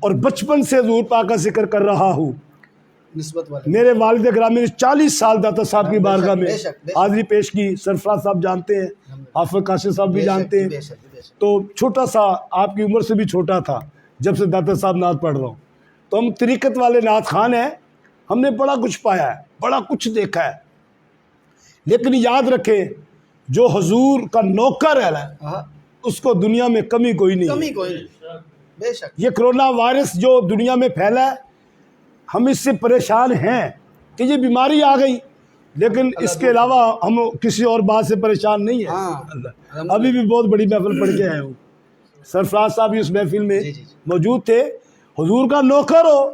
اور بچپن سے حضور پاک کا ذکر کر رہا ہوں, نسبت والے میرے والد گرامی نے 40 سال داتا صاحب کی بارگاہ میں بے شک، بے شک۔ حاضری پیش کی. سرفراز صاحب جانتے ہیں, حافظ قاسم صاحب بھی بے شک، جانتے ہیں. بے شک، بے شک۔ تو چھوٹا سا, آپ کی عمر سے بھی چھوٹا تھا جب سے داتا صاحب نعت پڑھ رہا ہوں. تو ہم طریقت والے نعت خان ہیں, ہم نے بڑا کچھ پایا ہے, بڑا کچھ دیکھا ہے. لیکن یاد رکھیں, جو حضور کا نوکر ہے نا, ہاں، اس کو دنیا میں کمی کوئی نہیں ہے. کمی کوئی نہیں، بے شک۔ یہ کرونا وائرس جو دنیا میں پھیلا ہے, ہم اس سے پریشان ہیں کہ یہ بیماری آ گئی, لیکن اس کے علاوہ ہم کسی اور بات سے پریشان نہیں ہیں. ہاں، ابھی بھی بہت بڑی محفل پڑھ کے آئے ہوں. سرفراز صاحب بھی اس محفل میں جی، جی، جی۔ موجود تھے. حضور کا نوکر ہو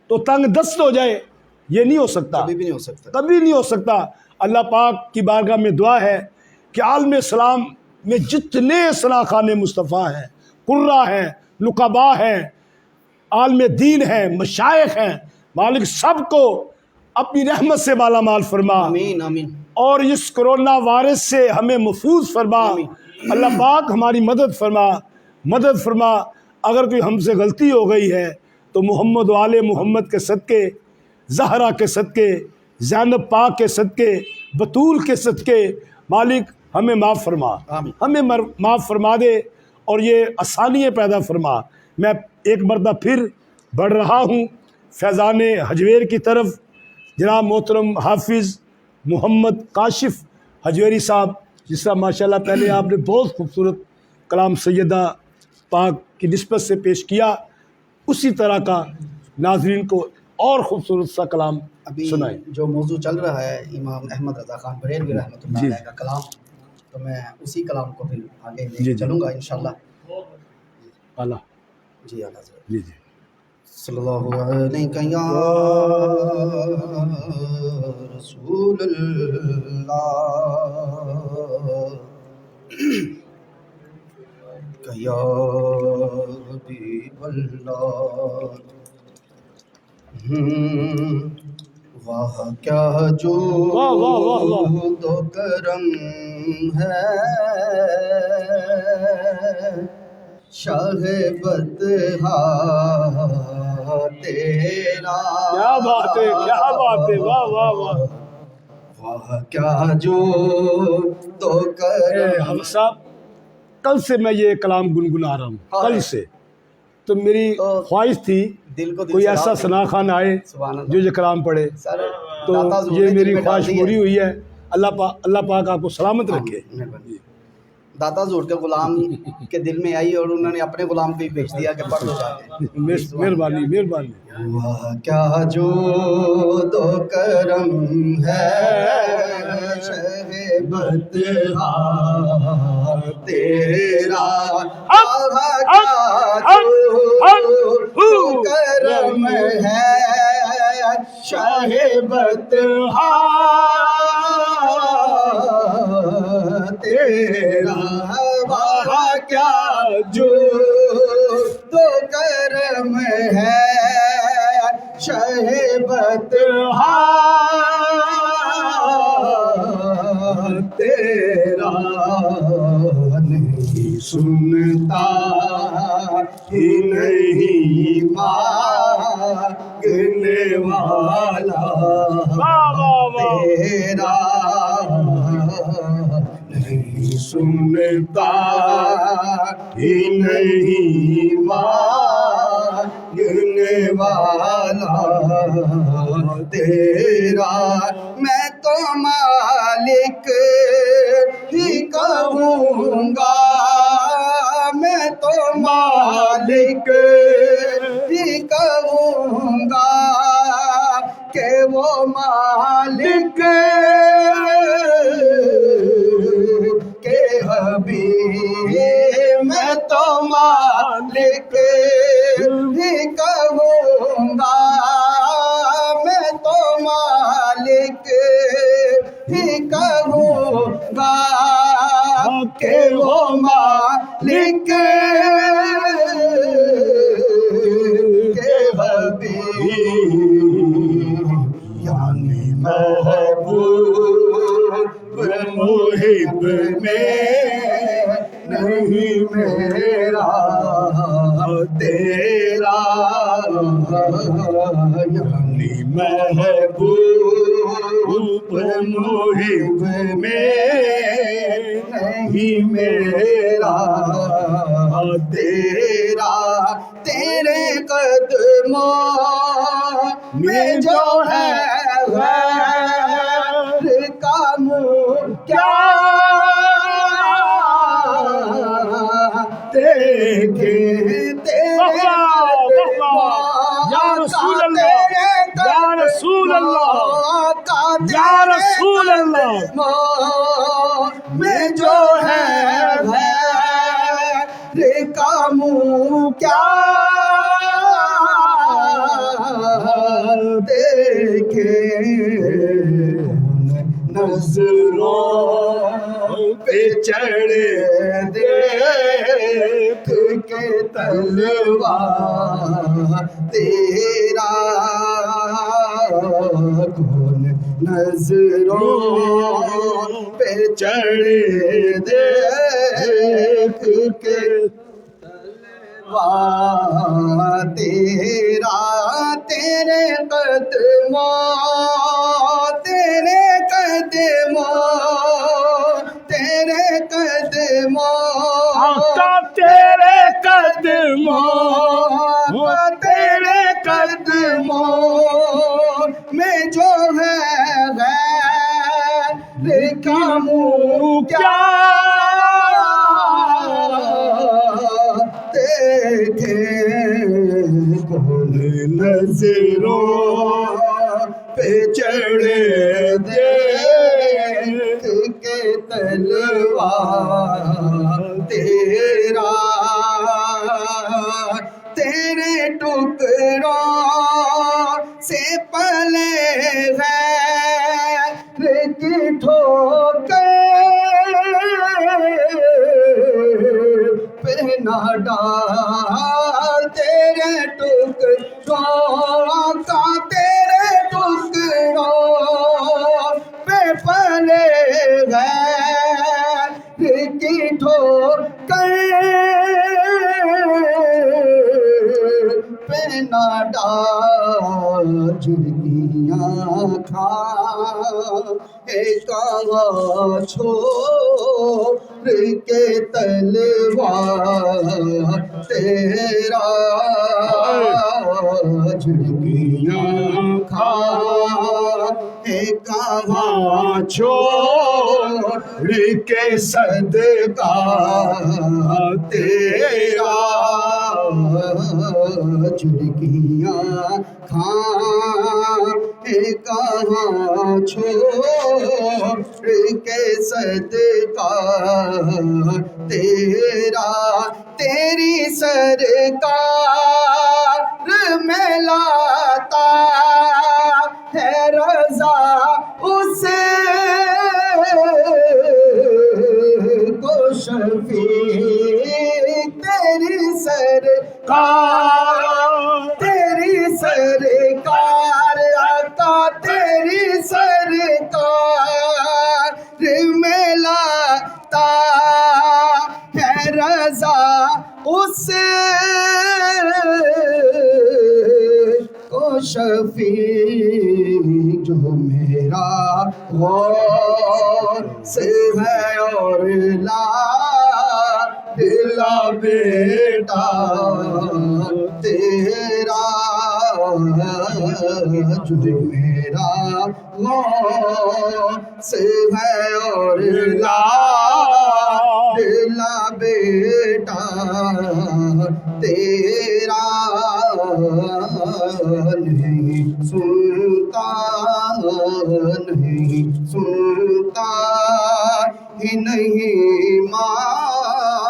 تو تنگ دست ہو جائے, یہ نہیں ہو سکتا, کبھی بھی نہیں ہو سکتا۔ کبھی نہیں ہو سکتا. اللہ پاک کی بارگاہ میں دعا ہے کہ عالم اسلام میں جتنے اصلاح خان مصطفیٰ ہیں, قرہ ہیں, نقبا ہیں, عالم دین ہیں, مشائخ ہیں, مالک سب کو اپنی رحمت سے مالا مال فرما, آمین آمین۔ اور اس کرونا وائرس سے ہمیں محفوظ فرما. اللہ پاک ہماری مدد فرما, مدد فرما. اگر کوئی ہم سے غلطی ہو گئی ہے تو محمد و آل محمد کے صدقے, زہرا کے صدقے, زینب پاک کے صدقے, بطول کے صدقے, مالک ہمیں معاف فرما, آمین۔ ہمیں معاف فرما دے اور یہ آسانیاں پیدا فرما. میں ایک مرتبہ پھر بڑھ رہا ہوں فیضان حجویر کی طرف. جناب محترم حافظ محمد کاشف حجویری صاحب, جس کا ماشاءاللہ پہلے آپ نے بہت خوبصورت کلام سیدہ پاک کی نسبت سے پیش کیا, اسی طرح کا ناظرین کو اور خوبصورت سا کلام ابھی سنائیں. جو موضوع چل رہا ہے امام احمد رضا خان بریلوی رحمۃ اللہ جی۔ علیہ کا کلام، تو میں اسی کلام کو پھر آگے لے جی، کے جی۔ چلوں گا انشاءاللہ۔ اللہ جی اللہ حضرت جی جی صلی اللہ علیہ یا رسول اللہ یا حبیب اللہ۔ واہ کیا جو واہ واہ واہ واہ۔ تو کرم ہے شاہ بطحا تیرا، کیا بات ہے، کیا بات ہے، واہ واہ واہ۔ واہ کیا جو تو اے کرم۔ حافظ صاحب، کل سے میں یہ کلام گنگنا رہا ہوں، کل سے. تو میری خواہش تھی دل کو دل کوئی سے ایسا رابطہ۔ ثنا خان آئے سبحان اللہ۔ جو یہ کلام پڑھے. سر تو داتا ضرور یہ نے میری دل میں ڈال خواہش دی ہے۔ پوری ہوئی ہے. اللہ پاک آپ کو سلامت رکھے. مہربانی۔ داتا ضرور کے غلام کے دل میں آئی اور انہوں نے اپنے غلام کو ہی بھیج دیا کہ پڑھ دو جا کے۔ مہربانی مہربانی. واہ کیا جو تو کرم ہے شہ بطحا تیرا، واہ کیا جو تو کرم ہے شہ بطحا تیرا، واہ کیا جو تو کرم ہے شہ بطحا تیرا، نہیں سنتا ہی نہیں مانگنے والا تیرا، نہیں سنتا ہی نہیں مانگنے والا تیرا، میں تو مالک ہی کہوں گا، میں تو مالک ہی کہوں گا کہ وہ مالک کے حبیب، میں تو مالک ہی کہوں گا، میں تو مالک ہی کہوں گا کہ وہ مالک کے حبیب، یعنی محبوب محب میں نہیں میرا تیرا، یعنی یعنی محبوب محب میں نہیں میرا تیرا، تیرے قدموں میں جو ہے غیر کا منہ کیا دیکھے تیرے یا رسول اللہ، یا رسول اللہ، یا رسول اللہ، میں جو ہے غیر کا منہ کیا دیکھے، نظروں پہ چڑھے دیکھ کے تلوار تیرا، کون نظروں پہ چڑھے دیکھ کے تلوار تیرا، تیرے قدموں، تیرے قدموں، تیرے قدموں، آقا تیرے قدموں، تیرے قدموں میں جو ہے غیر کا منہ کیا دیکھے، کون نظروں پہ چڑھے دیکھ کے تلوار تیرا، تیرے ٹکڑوں سے پلے غیر کی ٹھوکر پہ نہ ڈال، تیرے ٹکڑوں کا، تیرے ٹکڑوں پہ پلے غیر کی ٹھوکر پہ نہ ڈال، جھڑکیاں کھا کہاں چھوڑ کے تلوار تیرا، جھڑکیاں کھا کہاں چھوڑ کے صدقہ تیرا، جھڑکیاں کھا کہاں چھوڑ کے صدقہ تیرا، تیری سرکار میں لاتا ہے رضا اسے کو شفیع، تیری سرکار، تیری سرکار آقا، تیری سرکار میں لاتا ہے رضا اسے کو شفیع، جو میرا غور سے ہے اور لا دلا بیٹا تیرا، جو میرا غور سے ہے اور لا دلا بیٹا تیرا، نہیں سنتا، نہیں سنتا ہی نہیں مانگنے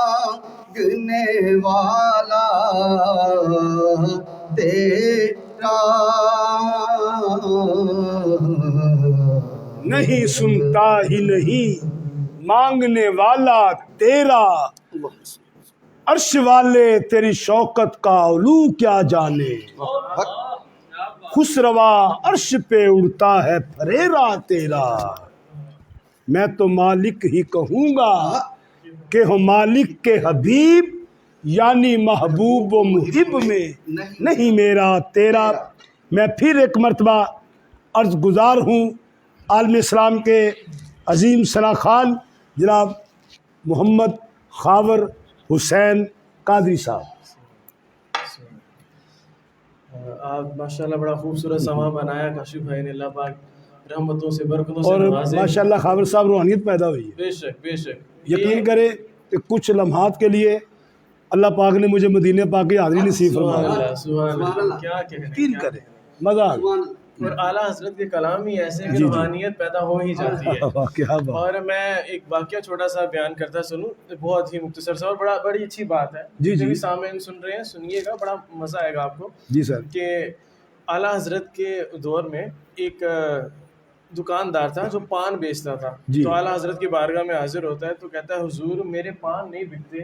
والا تیرا، نہیں سنتا ہی نہیں مانگنے والا تیرا، عرش والے تیری شوکت کا علو کیا جانے، خسروا عرش پہ اڑتا ہے پھریرا تیرا، میں تو مالک ہی کہوں گا کہ ہو مالک کے حبیب، یعنی محبوب و محب میں نہیں میرا تیرا، میں پھر ایک مرتبہ عرض گزار ہوں عالم اسلام کے عظیم ثنا خان جناب محمد خاور حسین قادری صاحب. آپ ماشاءاللہ بڑا خوبصورت سما بنایا کاشف بھائی نے. اللہ پاک رحمتوں سے برکتوں سے اور نوازے. ماشاءاللہ خاور صاحب روحانیت پیدا ہوئی ہے. بے شک بے شک. یقین کرے کہ کچھ لمحات کے لیے اللہ پاک نے مجھے مدینہ پاک کی حاضری نصیب سبحان فرمایا. اللہ سبحان اللہ. کیا کہنے. یقین کرے مزہ آ گیا. اور اعلیٰ حضرت کے کلام ہی ایسے کہ روحانیت پیدا ہو ہی جاتی ہے. کیا بات. اور میں ایک واقعہ چھوٹا سا بیان کرتا سنوں, بہت ہی مختصر سا, اور بڑی اچھی بات ہے. جی جو بھی سامعین سن رہے ہیں سنیے گا, بڑا مزہ آئے گا آپ کو. جی سر. کہ اعلیٰ حضرت کے دور میں ایک دکاندار تھا جو پان بیچتا تھا. تو اعلیٰ حضرت کی بارگاہ میں حاضر ہوتا ہے تو کہتا ہے حضور میرے پان نہیں بکتے,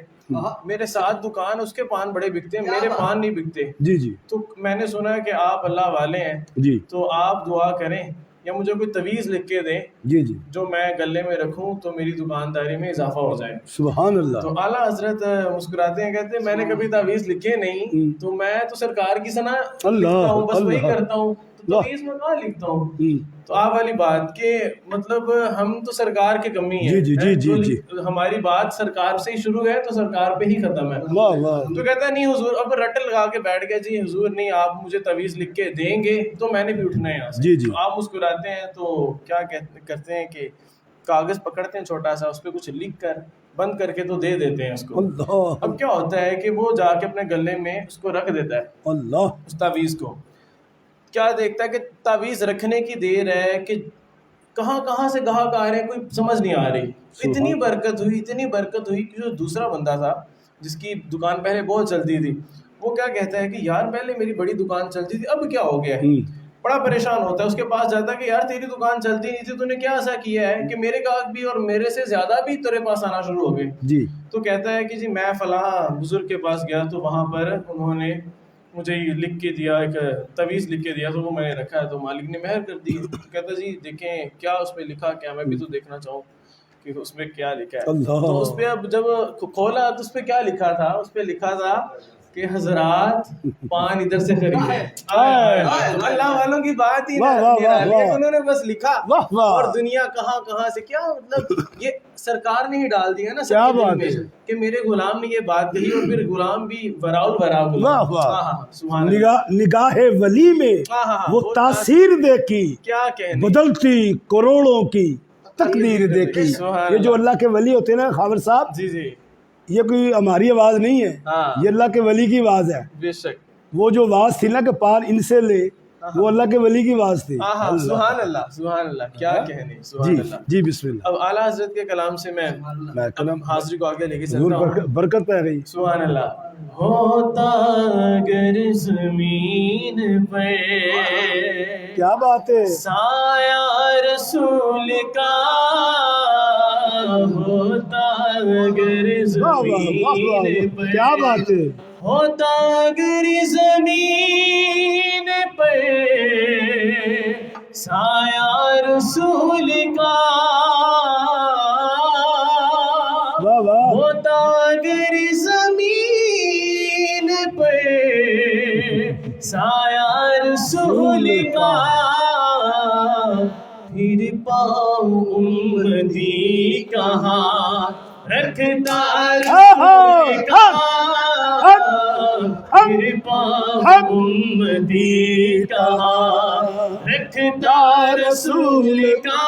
میرے ساتھ دکان اس کے پان بڑے بکتے ہیں, میرے پان نہیں بکتے. جی جی تو میں نے سنا ہے کہ آپ اللہ والے ہیں, جی تو آپ دعا کریں یا مجھے کوئی تویز لکھ کے دیں جی جی جو میں گلے میں رکھوں تو میری دکانداری میں اضافہ ہو جائے. سبحان اللہ. تو اعلیٰ حضرت مسکراتے ہیں, کہتے ہیں میں نے کبھی تعویذ لکھے نہیں, تو میں تو سرکار کی ثنا لکھتا ہوں, بس وہی کرتا ہوں, تو تعویذ میں کہاں لکھتا ہوں. تو آپ والی بات کہ مطلب ہم تو سرکار کے کمی ہیں. جی جی جی جی. ہماری بات سرکار سے ہی شروع ہے تو سرکار پہ ہی ختم ہے. واہ واہ. تو کہتا ہے نہیں حضور, اب رٹ لگا کے بیٹھ گیا, جی حضور نہیں آپ مجھے تعویذ لکھ کے دیں گے تو میں نے بھی اٹھنا ہے یہاں سے. جی جی. تو آپ مسکراتے ہیں تو کیا کرتے ہیں کہ کاغذ پکڑتے ہیں چھوٹا سا, اس پہ کچھ لکھ کر بند کر کے تو دے دیتے ہیں اس کو. اللہ. اب کیا ہوتا ہے کہ وہ جا کے اپنے گلے میں اس کو رکھ دیتا ہے, اللہ. اس تعویذ کو. کیا دیکھتا ہے کہ تعویذ رکھنے کی دیر ہے کہ کہاں کہاں سے گاہک آ رہے ہیں, کوئی سمجھ نہیں آ رہی. اتنی برکت ہوئی کہ جو دوسرا بندہ تھا جس کی دکان پہلے بہت چلتی تھی, وہ کیا کہتا ہے کہ یار پہلے میری بڑی دکان چلتی تھی, اب کیا ہو گیا ہے. بڑا پریشان ہوتا ہے, اس کے پاس جاتا ہے کہ یار تیری دکان چلتی نہیں تھی, تو نے کیا ایسا کیا ہے کہ میرے گاہک بھی اور میرے سے زیادہ بھی تیرے پاس آنا شروع ہو گئے. جی. تو کہتا ہے کہ جی میں فلاں بزرگ کے پاس گیا تو وہاں پر انہوں نے مجھے یہ لکھ کے دیا, ایک تعویذ لکھ کے دیا, تو وہ میں نے رکھا ہے, تو مالک نے مہر کر دی. کہتا جی دیکھیں کیا اس پہ لکھا, کیا میں بھی تو دیکھنا چاہوں کہ اس پہ کیا لکھا ہے. تو اس پہ اب جب کھولا تو اس پہ کیا لکھا تھا, اس پہ لکھا تھا کہ حضرات پان ادھر سے خریدے. اللہ والوں کی بات ہی انہوں نے بس لکھا, اور دنیا کہاں کہاں سے, کیا مطلب یہ سرکار نے ہی ڈال دیا نا سب دل میں کہ میرے غلام نے یہ بات کہی, اور پھر غلام بھی وراء غلام. نگاہ ولی میں وہ تاثیر دیکھی, کیا کہنے, بدلتی کروڑوں کی تقدیر دیکھی. یہ جو اللہ کے ولی ہوتے ہیں نا خاور صاحب, جی جی, یہ کوئی ہماری آواز نہیں ہے, یہ اللہ کے ولی کی آواز ہے. بے شک. وہ جو آواز تھی نا کہ پان ان سے لے, وہ اللہ کے ولی کی آواز تھی. سبحان اللہ سبحان اللہ, کیا کہنے. سبحان اللہ. جی بسم اللہ. اب اعلیٰ حضرت کے کلام سے میں حاضری کو آگے لے کے چلتا ہوں. برکت پہ گئی. سبحان اللہ. ہوتا اگر زمین پہ کیا بات ہے, سایہ رسول کا, ہوتا اگر زمین پہ, کیا بات ہے, ہوتا اگر زمین پہ سایہ رسول کا, ہوتا اگر زمین پہ سایہ رسول کا, پھر پاؤں امتی کہاں رکھتا رسول کا, پھر پاؤں امتی کہاں رکھتا رسول کا,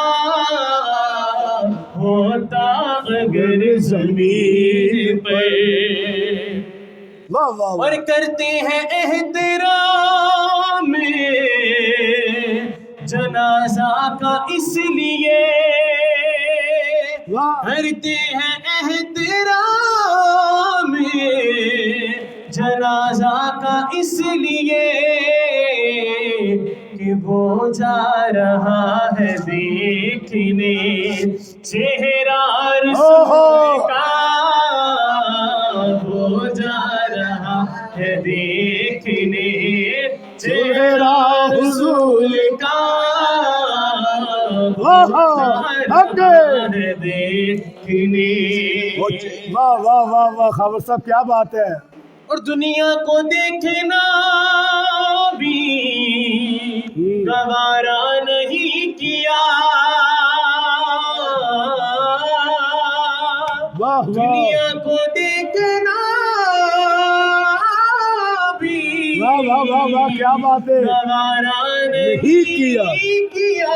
ہوتا اگر زمین پہ. اور کرتے ہیں احترام جنازہ کا اس لیے, کرتے ہیں احترام جنازہ کا اس لیے کہ وہ جا رہا ہے دیکھنے چہرہ رسول کا, وہ جا رہا ہے دیکھنے چہرہ رسول کا, دیکھنے. واہ واہ واہ واہ خاور صاحب کیا بات ہے. اور دنیا کو دیکھنا بھی گوارا نہیں کیا واہ واہ دنیا کو دیکھنا بھی واہ واہ واہ واہ کیا بات ہے گوارا نہیں کیا کیا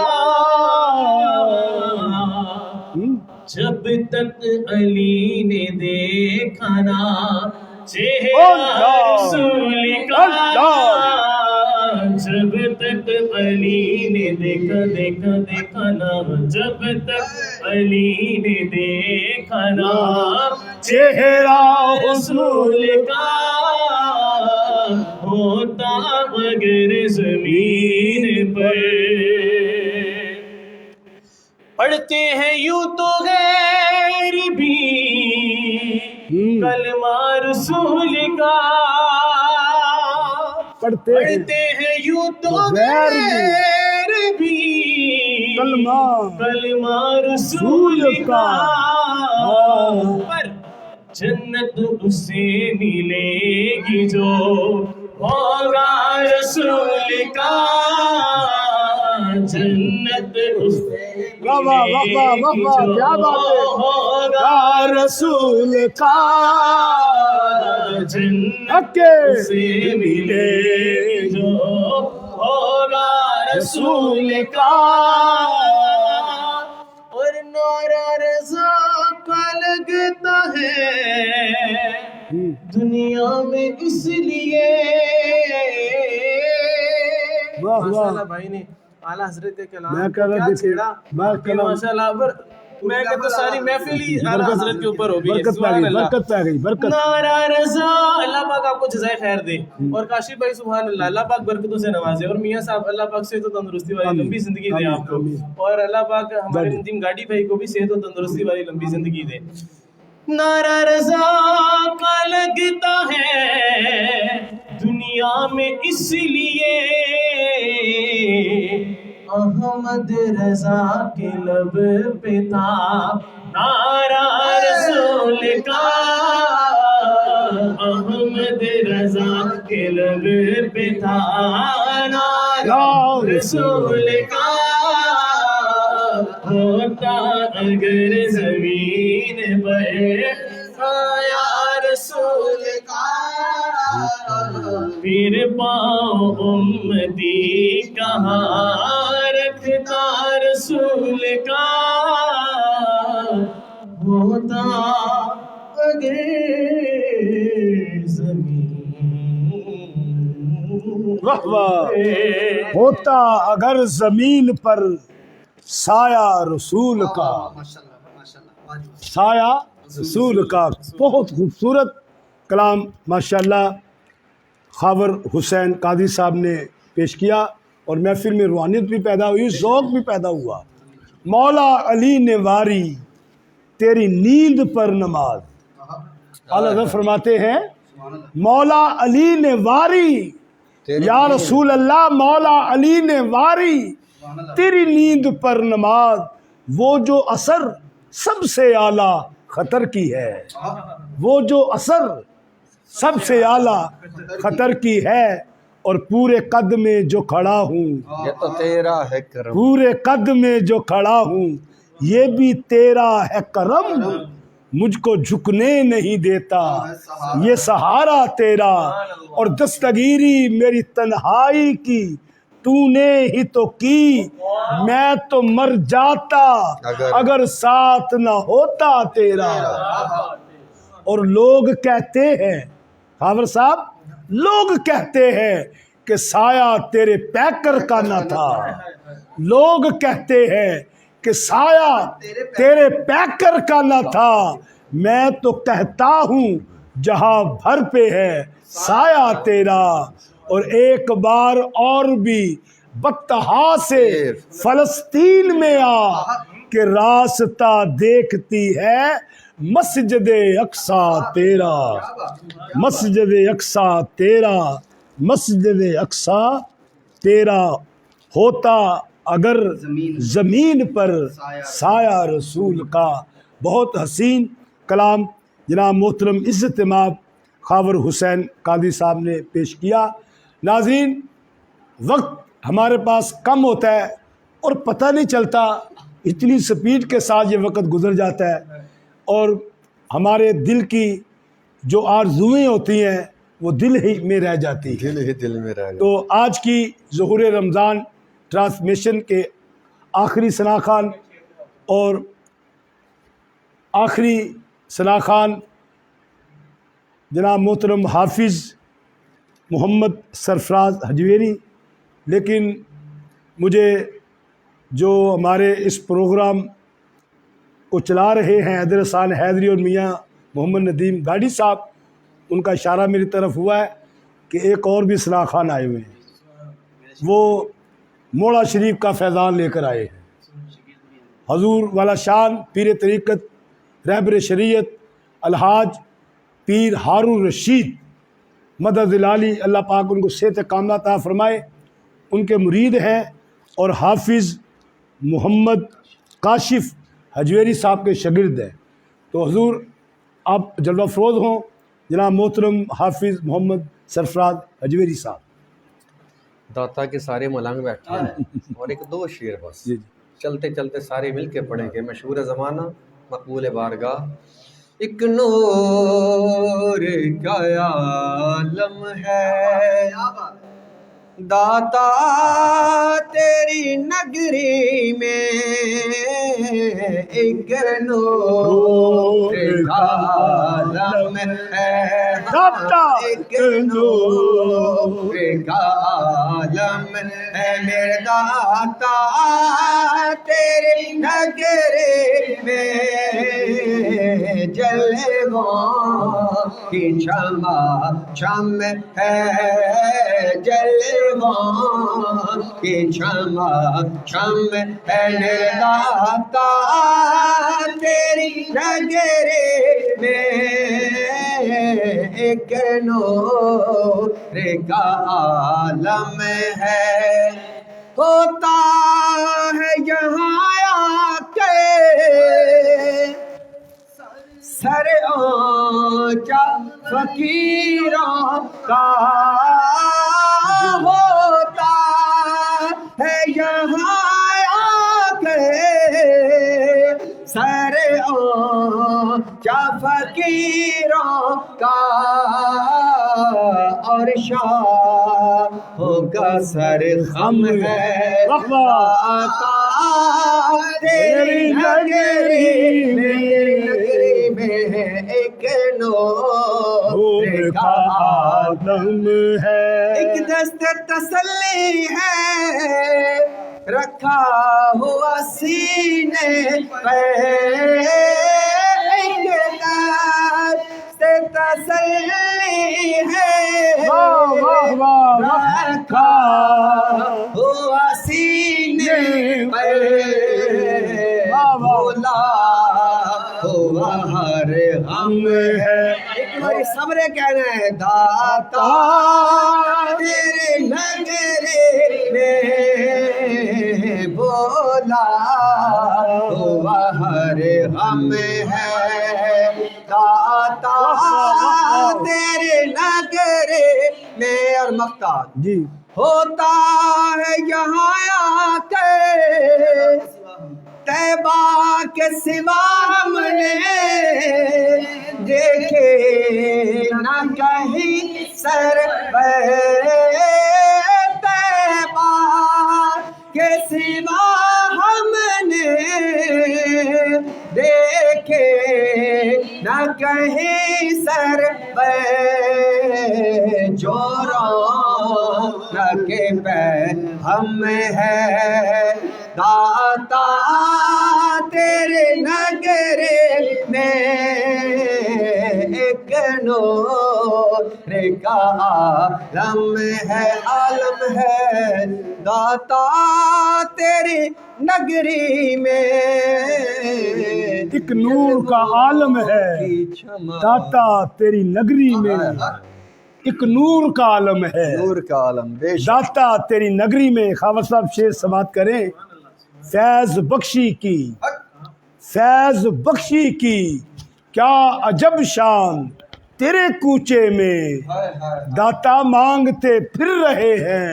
جب تک علی نے دیکھا نا چہرہ اللہ رسول کا اللہ جب تک علی نے دیکھا نا جب تک علی نے دیکھا نا چہرہ رسول کا ہوتا اگر زمین پر پڑھتے ہیں یوں تو غیر بھی کلمہ رسول کا پڑھتے ہیں یوں تو غیر بھی کلمہ رسول کا پر جنت اسے ملے گی جو ہوگا رسول کا جنت اسے واہ واہ واہ واہ واہ واہ کیا بات ہے ہوگا رسول کا جنت کے سے ملے جو ہوگا رسول کا اور نعرہ رضا کا لگتا ہے دنیا میں اس لیے واہ واہ بھائی نے اعلیٰ حضرت کے کلام میں کہہ رہا دیکھیں میں کلام ماشاءاللہ میں کہتا ساری محفل ہی اعلیٰ حضرت کے اوپر ہو گئی ہے برکت پہ گئی برکت پہ گئی برکت نعرہ رضا اللہ پاک آپ کو جزائے خیر دے اور کاشف بھائی سبحان اللہ اللہ پاک برکتوں سے نوازے اور میاں صاحب اللہ پاک صحت و تندرستی والی لمبی زندگی دے آپ کو اور اللہ پاک ہمارے نظیم گاڑی بھائی کو بھی صحت و تندرستی والی لمبی زندگی دے نعرہ رضا کا لگتا ہے دنیا میں اس لیے احمد رضا کے لب پہ تھا نعرہ رسول کا احمد رضا کے لب پہ تھا نعرہ رسول کا ہوتا اگر زمین پر آیا رسول کا پھر پاؤں امتی کہاں رکھتا رسول کا ہوتا اگر زمین واہ واہ ہوتا اگر زمین پر سایہ رسول کا سایہ رسول کا بہت خوبصورت کلام ماشاءاللہ خاور حسین قادری صاحب نے پیش کیا اور محفل میں روحانیت بھی پیدا ہوئی ذوق بھی پیدا ہوا مولا علی نے واری تیری نیند پر نماز اعلیٰ حضرت فرماتے ہیں مولا علی نے واری یا رسول اللہ مولا علی نے واری تیری نیند پر نماز وہ جو اثر سب سے اعلیٰ خطر کی ہے وہ جو اثر سب سے اعلیٰ خطر کی ہے اور پورے قد میں جو کھڑا ہوں یہ تو تیرا ہے کرم پورے قد میں جو کھڑا ہوں یہ بھی تیرا ہے کرم مجھ کو جھکنے نہیں دیتا یہ سہارا تیرا اور دستگیری میری تنہائی کی تو نے ہی تو کی میں تو مر جاتا اگر ساتھ نہ ہوتا تیرا اور لوگ کہتے ہیں خاور صاحب لوگ کہتے ہیں کہ سایہ تیرے پیکر کا نہ تھا لوگ کہتے ہیں کہ سایہ تیرے پیکر کا نہ تھا میں تو کہتا ہوں جہاں بھر پہ ہے سایہ تیرا اور ایک بار اور بھی بطحا سے فلسطین میں آ کہ راستہ دیکھتی ہے مسجد اقصیٰ تیرا مسجد اقصیٰ تیرا مسجد اقصیٰ تیرا ہوتا اگر زمین پر سایہ رسول کا بہت حسین کلام جناب محترم عزت امام خاور حسین قادری صاحب نے پیش کیا ناظرین وقت ہمارے پاس کم ہوتا ہے اور پتہ نہیں چلتا، اتنی سپیڈ کے ساتھ یہ وقت گزر جاتا ہے، اور ہمارے دل کی جو آرزوئیں ہوتی ہیں وہ دل ہی میں رہ جاتی ہیں۔ دل ہی دل میں رہ گیا۔ تو آج کی ظہور رمضان ٹرانسمیشن کے آخری ثنا خوان اور آخری ثنا خوان جناب محترم حافظ محمد سرفراز حجویری، لیکن مجھے جو ہمارے اس پروگرام کو چلا رہے ہیں حیدر حسین حیدری اور میاں محمد ندیم گاڑی صاحب، ان کا اشارہ میری طرف ہوا ہے کہ ایک اور بھی ثنا خوان آئے ہوئے ہیں، وہ موڑا شریف کا فیضان لے کر آئے ہیں۔ حضور والا شان پیر طریقت رہبر شریعت الحاج پیر ہارون رشید مدد العالی، اللہ پاک ان کو صحت کاملہ عطا فرمائے، ان کے مرید ہیں، اور حافظ محمد کاشف حجویری صاحب کے شاگرد ہیں۔ تو حضور آپ جلوہ فروز ہوں جناب محترم حافظ محمد سرفراز حجویری صاحب۔ داتا کے سارے ملنگ بیٹھے ہیں اور ایک دو شعر بس جی چلتے چلتے سارے مل کے پڑھیں گے۔ مشہور زمانہ مقبول بارگاہ، ایک نور کا عالم ہے داتا تیری نگری میں، ایک نور کا عالم ہے داتا ایک نور کا عالم ہے میرے داتا تیری نگری میں، جلووں کی چما چم ہے، جلووں کی چما چم ہے میرے داتا تیری نگری میں، ایک نور کا عالم ہے۔ ہوتا ہے یہاں آ کے سر اونچا فقیروں کا، ہوتا ہے یہاں آ کے سر اونچا فقیروں کا، اور شاہوں کا سر خم ہے داتا تیری نگری میں، ایک نور کا عالم ہے۔ ایک دست تسلی ہے رکھا ہوا سینے پہ، ایک دست تسلی ہے رکھا ہوا سینے پہ، بولا ہوا ہر غم ہے۔ ایک بار صبر کہنا ہے داتا تیرے نگری میں، بولا ہوا ہر غم ہے داتا تیرے نگری میں۔ اور مقطع جی ہوتا ہے یہاں آ کے طیبہ کے سوا ہم نے دیکھے نہ کہیں سر طیبہ کے سوا ہم نے دیکھے نہ کہیں سر جو رونق پہ ہم ہے داتا تیرے نگری میں، ایک نور کا عالم ہے، عالم ہے داتا تیری نگری میں، ایک نور کا عالم ہے داتا تیری نگری میں، ایک نور کا عالم ہے نور کا عالم بے شک داتا تیری نگری میں۔ خواجہ صاحب شعر سماعت کریں۔ فیض بخشی کی، فیض بخشی کی کیا عجب شان تیرے کوچے میں، داتا مانگتے پھر رہے ہیں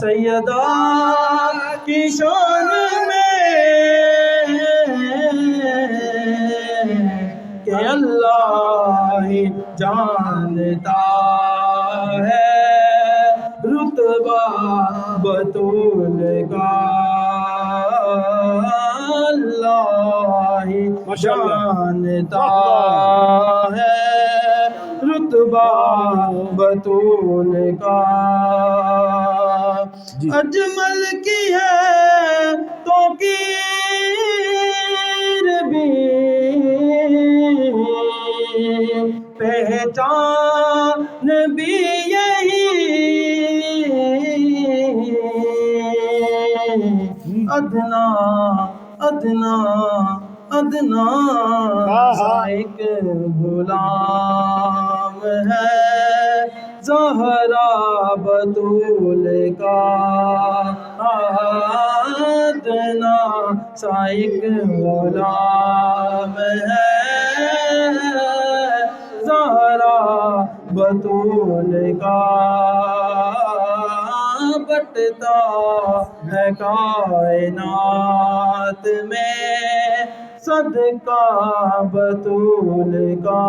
سیدہ کی شان میں کہ اللہ ہی جانتا ہے رتبہ بطول کا، اللہ ہی جانتا ہے رتبہ بطول کا۔ اجمل کی ہے توقیر بھی پہچان بھی یہی، ادنا ادنا ادنا ایک غلام ہے زہرا بطول کا، ادنا سا ایک غلام ہے زہرا بطول کا، بٹتا ہے کائنات میں صدقہ بطول کا،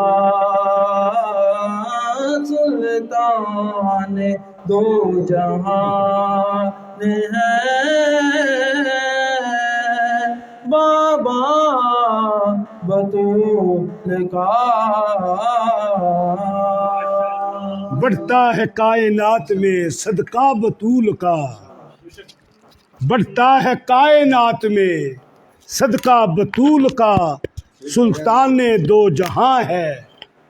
سلطان دو جہان ہے بابا بطول کا۔ بڑھتا ہے کائنات میں صدقہ بطول کا، بڑھتا ہے کائنات میں صدقہ بطول کا، سلطان دو جہاں ہے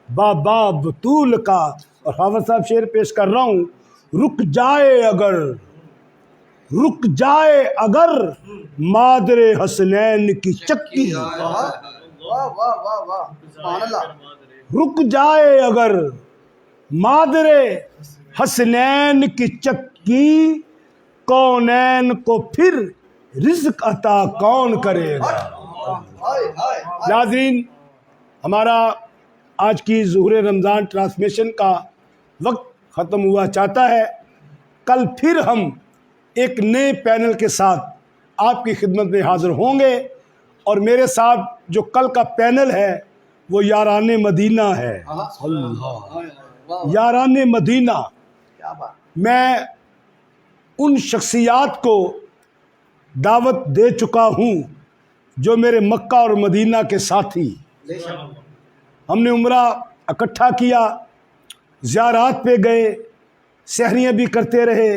بابا بطول کا۔ اور حافظ صاحب شعر پیش کر رہا ہوں، رک جائے اگر مادر حسنین کی چکی، واہ واہ واہ واہ سبحان اللہ۔ رک جائے اگر مادر حسنین کی چکی، کونین کو پھر رزق عطا کون کرے گا۔ ناظرین، ہمارا آج کی ظہور رمضان ٹرانسمیشن کا وقت ختم ہوا چاہتا ہے۔ کل پھر ہم ایک نئے پینل کے ساتھ آپ کی خدمت میں حاضر ہوں گے، اور میرے ساتھ جو کل کا پینل ہے وہ یاران مدینہ ہے۔ یاران مدینہ، میں ان شخصیات کو دعوت دے چکا ہوں جو میرے مکہ اور مدینہ کے ساتھی، ہم نے عمرہ اکٹھا کیا، زیارات پہ گئے، سحریاں بھی کرتے رہے،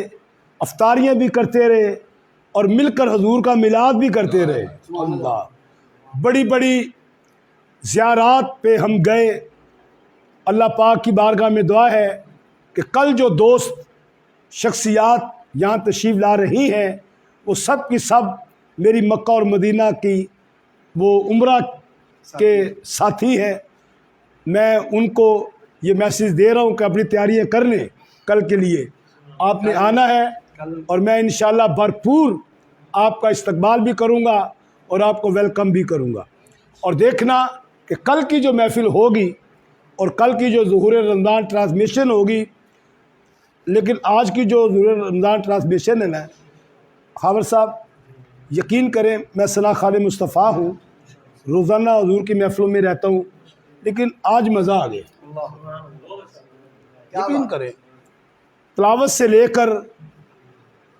افطاریاں بھی کرتے رہے، اور مل کر حضور کا میلاد بھی کرتے رہے۔ اللہ، بڑی بڑی زیارات پہ ہم گئے۔ اللہ پاک کی بارگاہ میں دعا ہے کہ کل جو دوست شخصیات یہاں تشریف لا رہی ہیں وہ سب کی سب میری مکہ اور مدینہ کی وہ عمرہ کے ساتھی ہیں۔ میں ان کو یہ میسیج دے رہا ہوں کہ اپنی تیاریاں کر لیں، کل کے لیے آپ نے آنا ہے، اور میں انشاءاللہ بھرپور آپ کا استقبال بھی کروں گا اور آپ کو ویلکم بھی کروں گا۔ اور دیکھنا کہ کل کی جو محفل ہوگی اور کل کی جو ظہور رمضان ٹرانسمیشن ہوگی، لیکن آج کی جو ظہور رمضان ٹرانسمیشن ہے نا حافظ صاحب، یقین کریں میں ثنا خان مصطفیٰ ہوں، روزانہ حضور کی محفلوں میں رہتا ہوں، لیکن آج مزہ آ گیا۔ یقین کریں تلاوت سے لے کر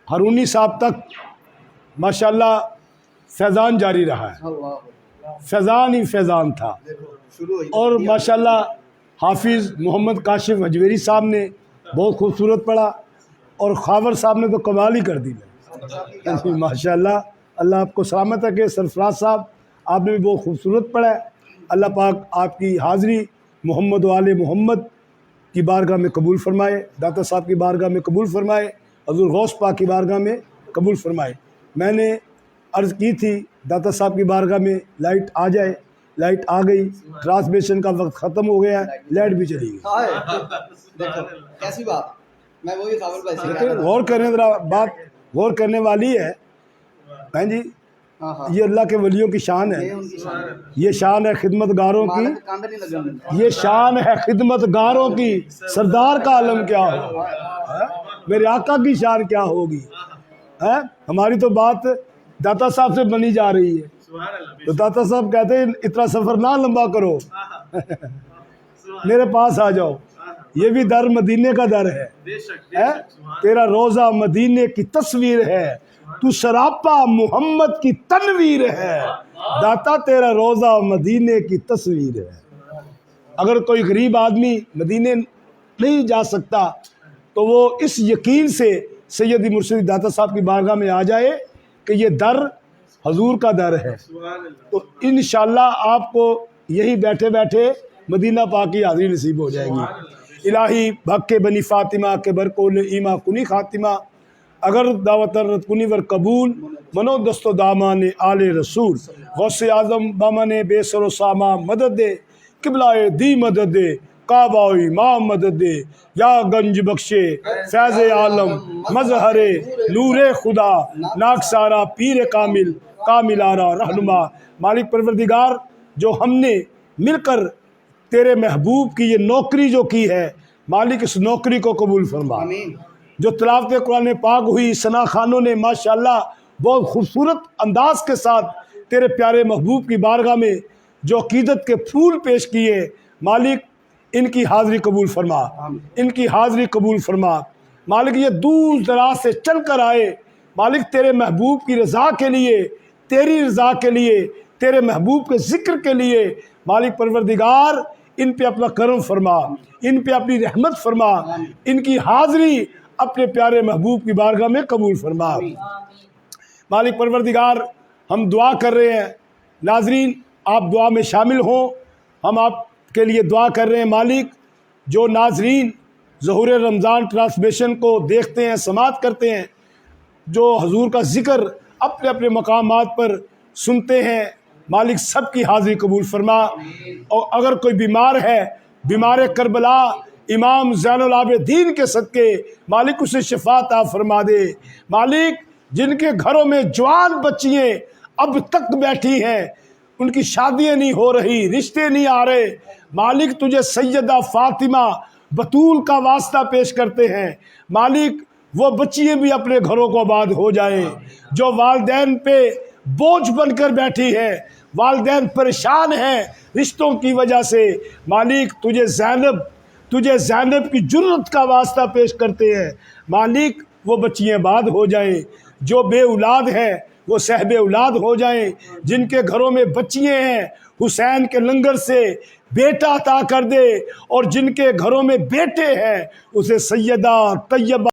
ہارونی صاحب تک ماشاءاللہ فیضان جاری رہا ہے، فیضان ہی فیضان تھا۔ اور ماشاءاللہ حافظ محمد کاشف اجمیری صاحب نے بہت خوبصورت پڑھا، اور خاور صاحب نے تو کمال ہی کر دی ماشاءاللہ۔ اللہ آپ کو سلامت رکھے۔ سرفراز صاحب آپ نے بھی بہت خوبصورت پڑھا ہے۔ اللہ پاک آپ کی حاضری محمد و آل محمد کی بارگاہ میں قبول فرمائے، داتا صاحب کی بارگاہ میں قبول فرمائے، حضور غوث پاک کی بارگاہ میں قبول فرمائے۔ میں نے عرض کی تھی داتا صاحب کی بارگاہ میں لائٹ آ جائے، لائٹ آ گئی، ٹرانسمیشن کا وقت ختم ہو گیا ہے، لائٹ بھی چلی گئی۔ دیکھو کیسی بات، میں وہی خبر پہ لیکن غور کرنے ذرا بات غور کرنے والی ہے ہاں جی، یہ اللہ کے ولیوں کی شان ہے، یہ شان ہے خدمت گاروں کی، یہ شان ہے خدمت گاروں کی، سردار کا عالم کیا ہو۔ میرے آقا کی شان کیا ہوگی. ہماری تو بات داتا صاحب سے بنی جا رہی ہے, تو داتا صاحب کہتے ہیں اتنا سفر نہ لمبا کرو, میرے پاس آ جاؤ. یہ بھی در مدینے کا در ہے. تیرا روزہ مدینے کی تصویر ہے, تو سراپا محمد کی تنویر ہے. داتا تیرا روزہ مدینے کی تصویر ہے. اگر کوئی غریب آدمی مدینے نہیں جا سکتا تو وہ اس یقین سے سیدی مرشدی داتا صاحب کی بارگاہ میں آ جائے کہ یہ در حضور کا در ہے, تو انشاءاللہ آپ کو یہی بیٹھے بیٹھے مدینہ پاک کی حاضری نصیب ہو جائے گی. الہی بھگ کے بنی فاطمہ کے برکول ایما کنی خاتمہ, اگر دعوت رت کنی ور قبول منو دست و دامان آل رسول. غوث اعظم بامن بے سر و ساما مدد دے, قبلہ دی مدد دے, کعبہ امام مدد دے, یا گنج بخشے فیض عالم مظہر نور خدا, ناک سارا پیر کامل کامل آرا رہنما. مالک پروردگار, جو ہم نے مل کر تیرے محبوب کی یہ نوکری جو کی ہے, مالک اس نوکری کو قبول فرما. جو تلاوت قرآن پاک ہوئی, ثنا خانوں نے ماشاءاللہ بہت خوبصورت انداز کے ساتھ تیرے پیارے محبوب کی بارگاہ میں جو عقیدت کے پھول پیش کیے, مالک ان کی حاضری قبول فرما, ان کی حاضری قبول فرما. مالک یہ دور دراز سے چل کر آئے, مالک تیرے محبوب کی رضا کے لیے, تیری رضا کے لیے, تیرے محبوب کے ذکر کے لیے. مالک پروردگار ان پہ اپنا کرم فرما, ان پہ اپنی رحمت فرما, ان کی حاضری اپنے پیارے محبوب کی بارگاہ میں قبول فرما. مالک پروردگار, ہم دعا کر رہے ہیں, ناظرین آپ دعا میں شامل ہوں, ہم آپ کے لیے دعا کر رہے ہیں. مالک جو ناظرین ظہور رمضان ٹرانسمیشن کو دیکھتے ہیں, سماعت کرتے ہیں, جو حضور کا ذکر اپنے اپنے مقامات پر سنتے ہیں, مالک سب کی حاضری قبول فرما. اور اگر کوئی بیمار ہے, بیمار کربلا امام زین العابدین کے صدقے مالک اسے شفا عطا فرما دے. مالک جن کے گھروں میں جوان بچیاں اب تک بیٹھی ہیں, ان کی شادیاں نہیں ہو رہی, رشتے نہیں آ رہے, مالک تجھے سیدہ فاطمہ بطول کا واسطہ پیش کرتے ہیں. مالک وہ بچیاں بھی اپنے گھروں کو آباد ہو جائیں جو والدین پہ بوجھ بن کر بیٹھی ہے, والدین پریشان ہیں رشتوں کی وجہ سے. مالک تجھے زینب کی جرت کا واسطہ پیش کرتے ہیں. مالک وہ بچیاں آباد ہو جائیں, جو بے اولاد ہیں وہ صاحب اولاد ہو جائیں, جن کے گھروں میں بچیاں ہیں حسین کے لنگر سے بیٹا عطا کر دے, اور جن کے گھروں میں بیٹے ہیں اسے سیدہ طیبہ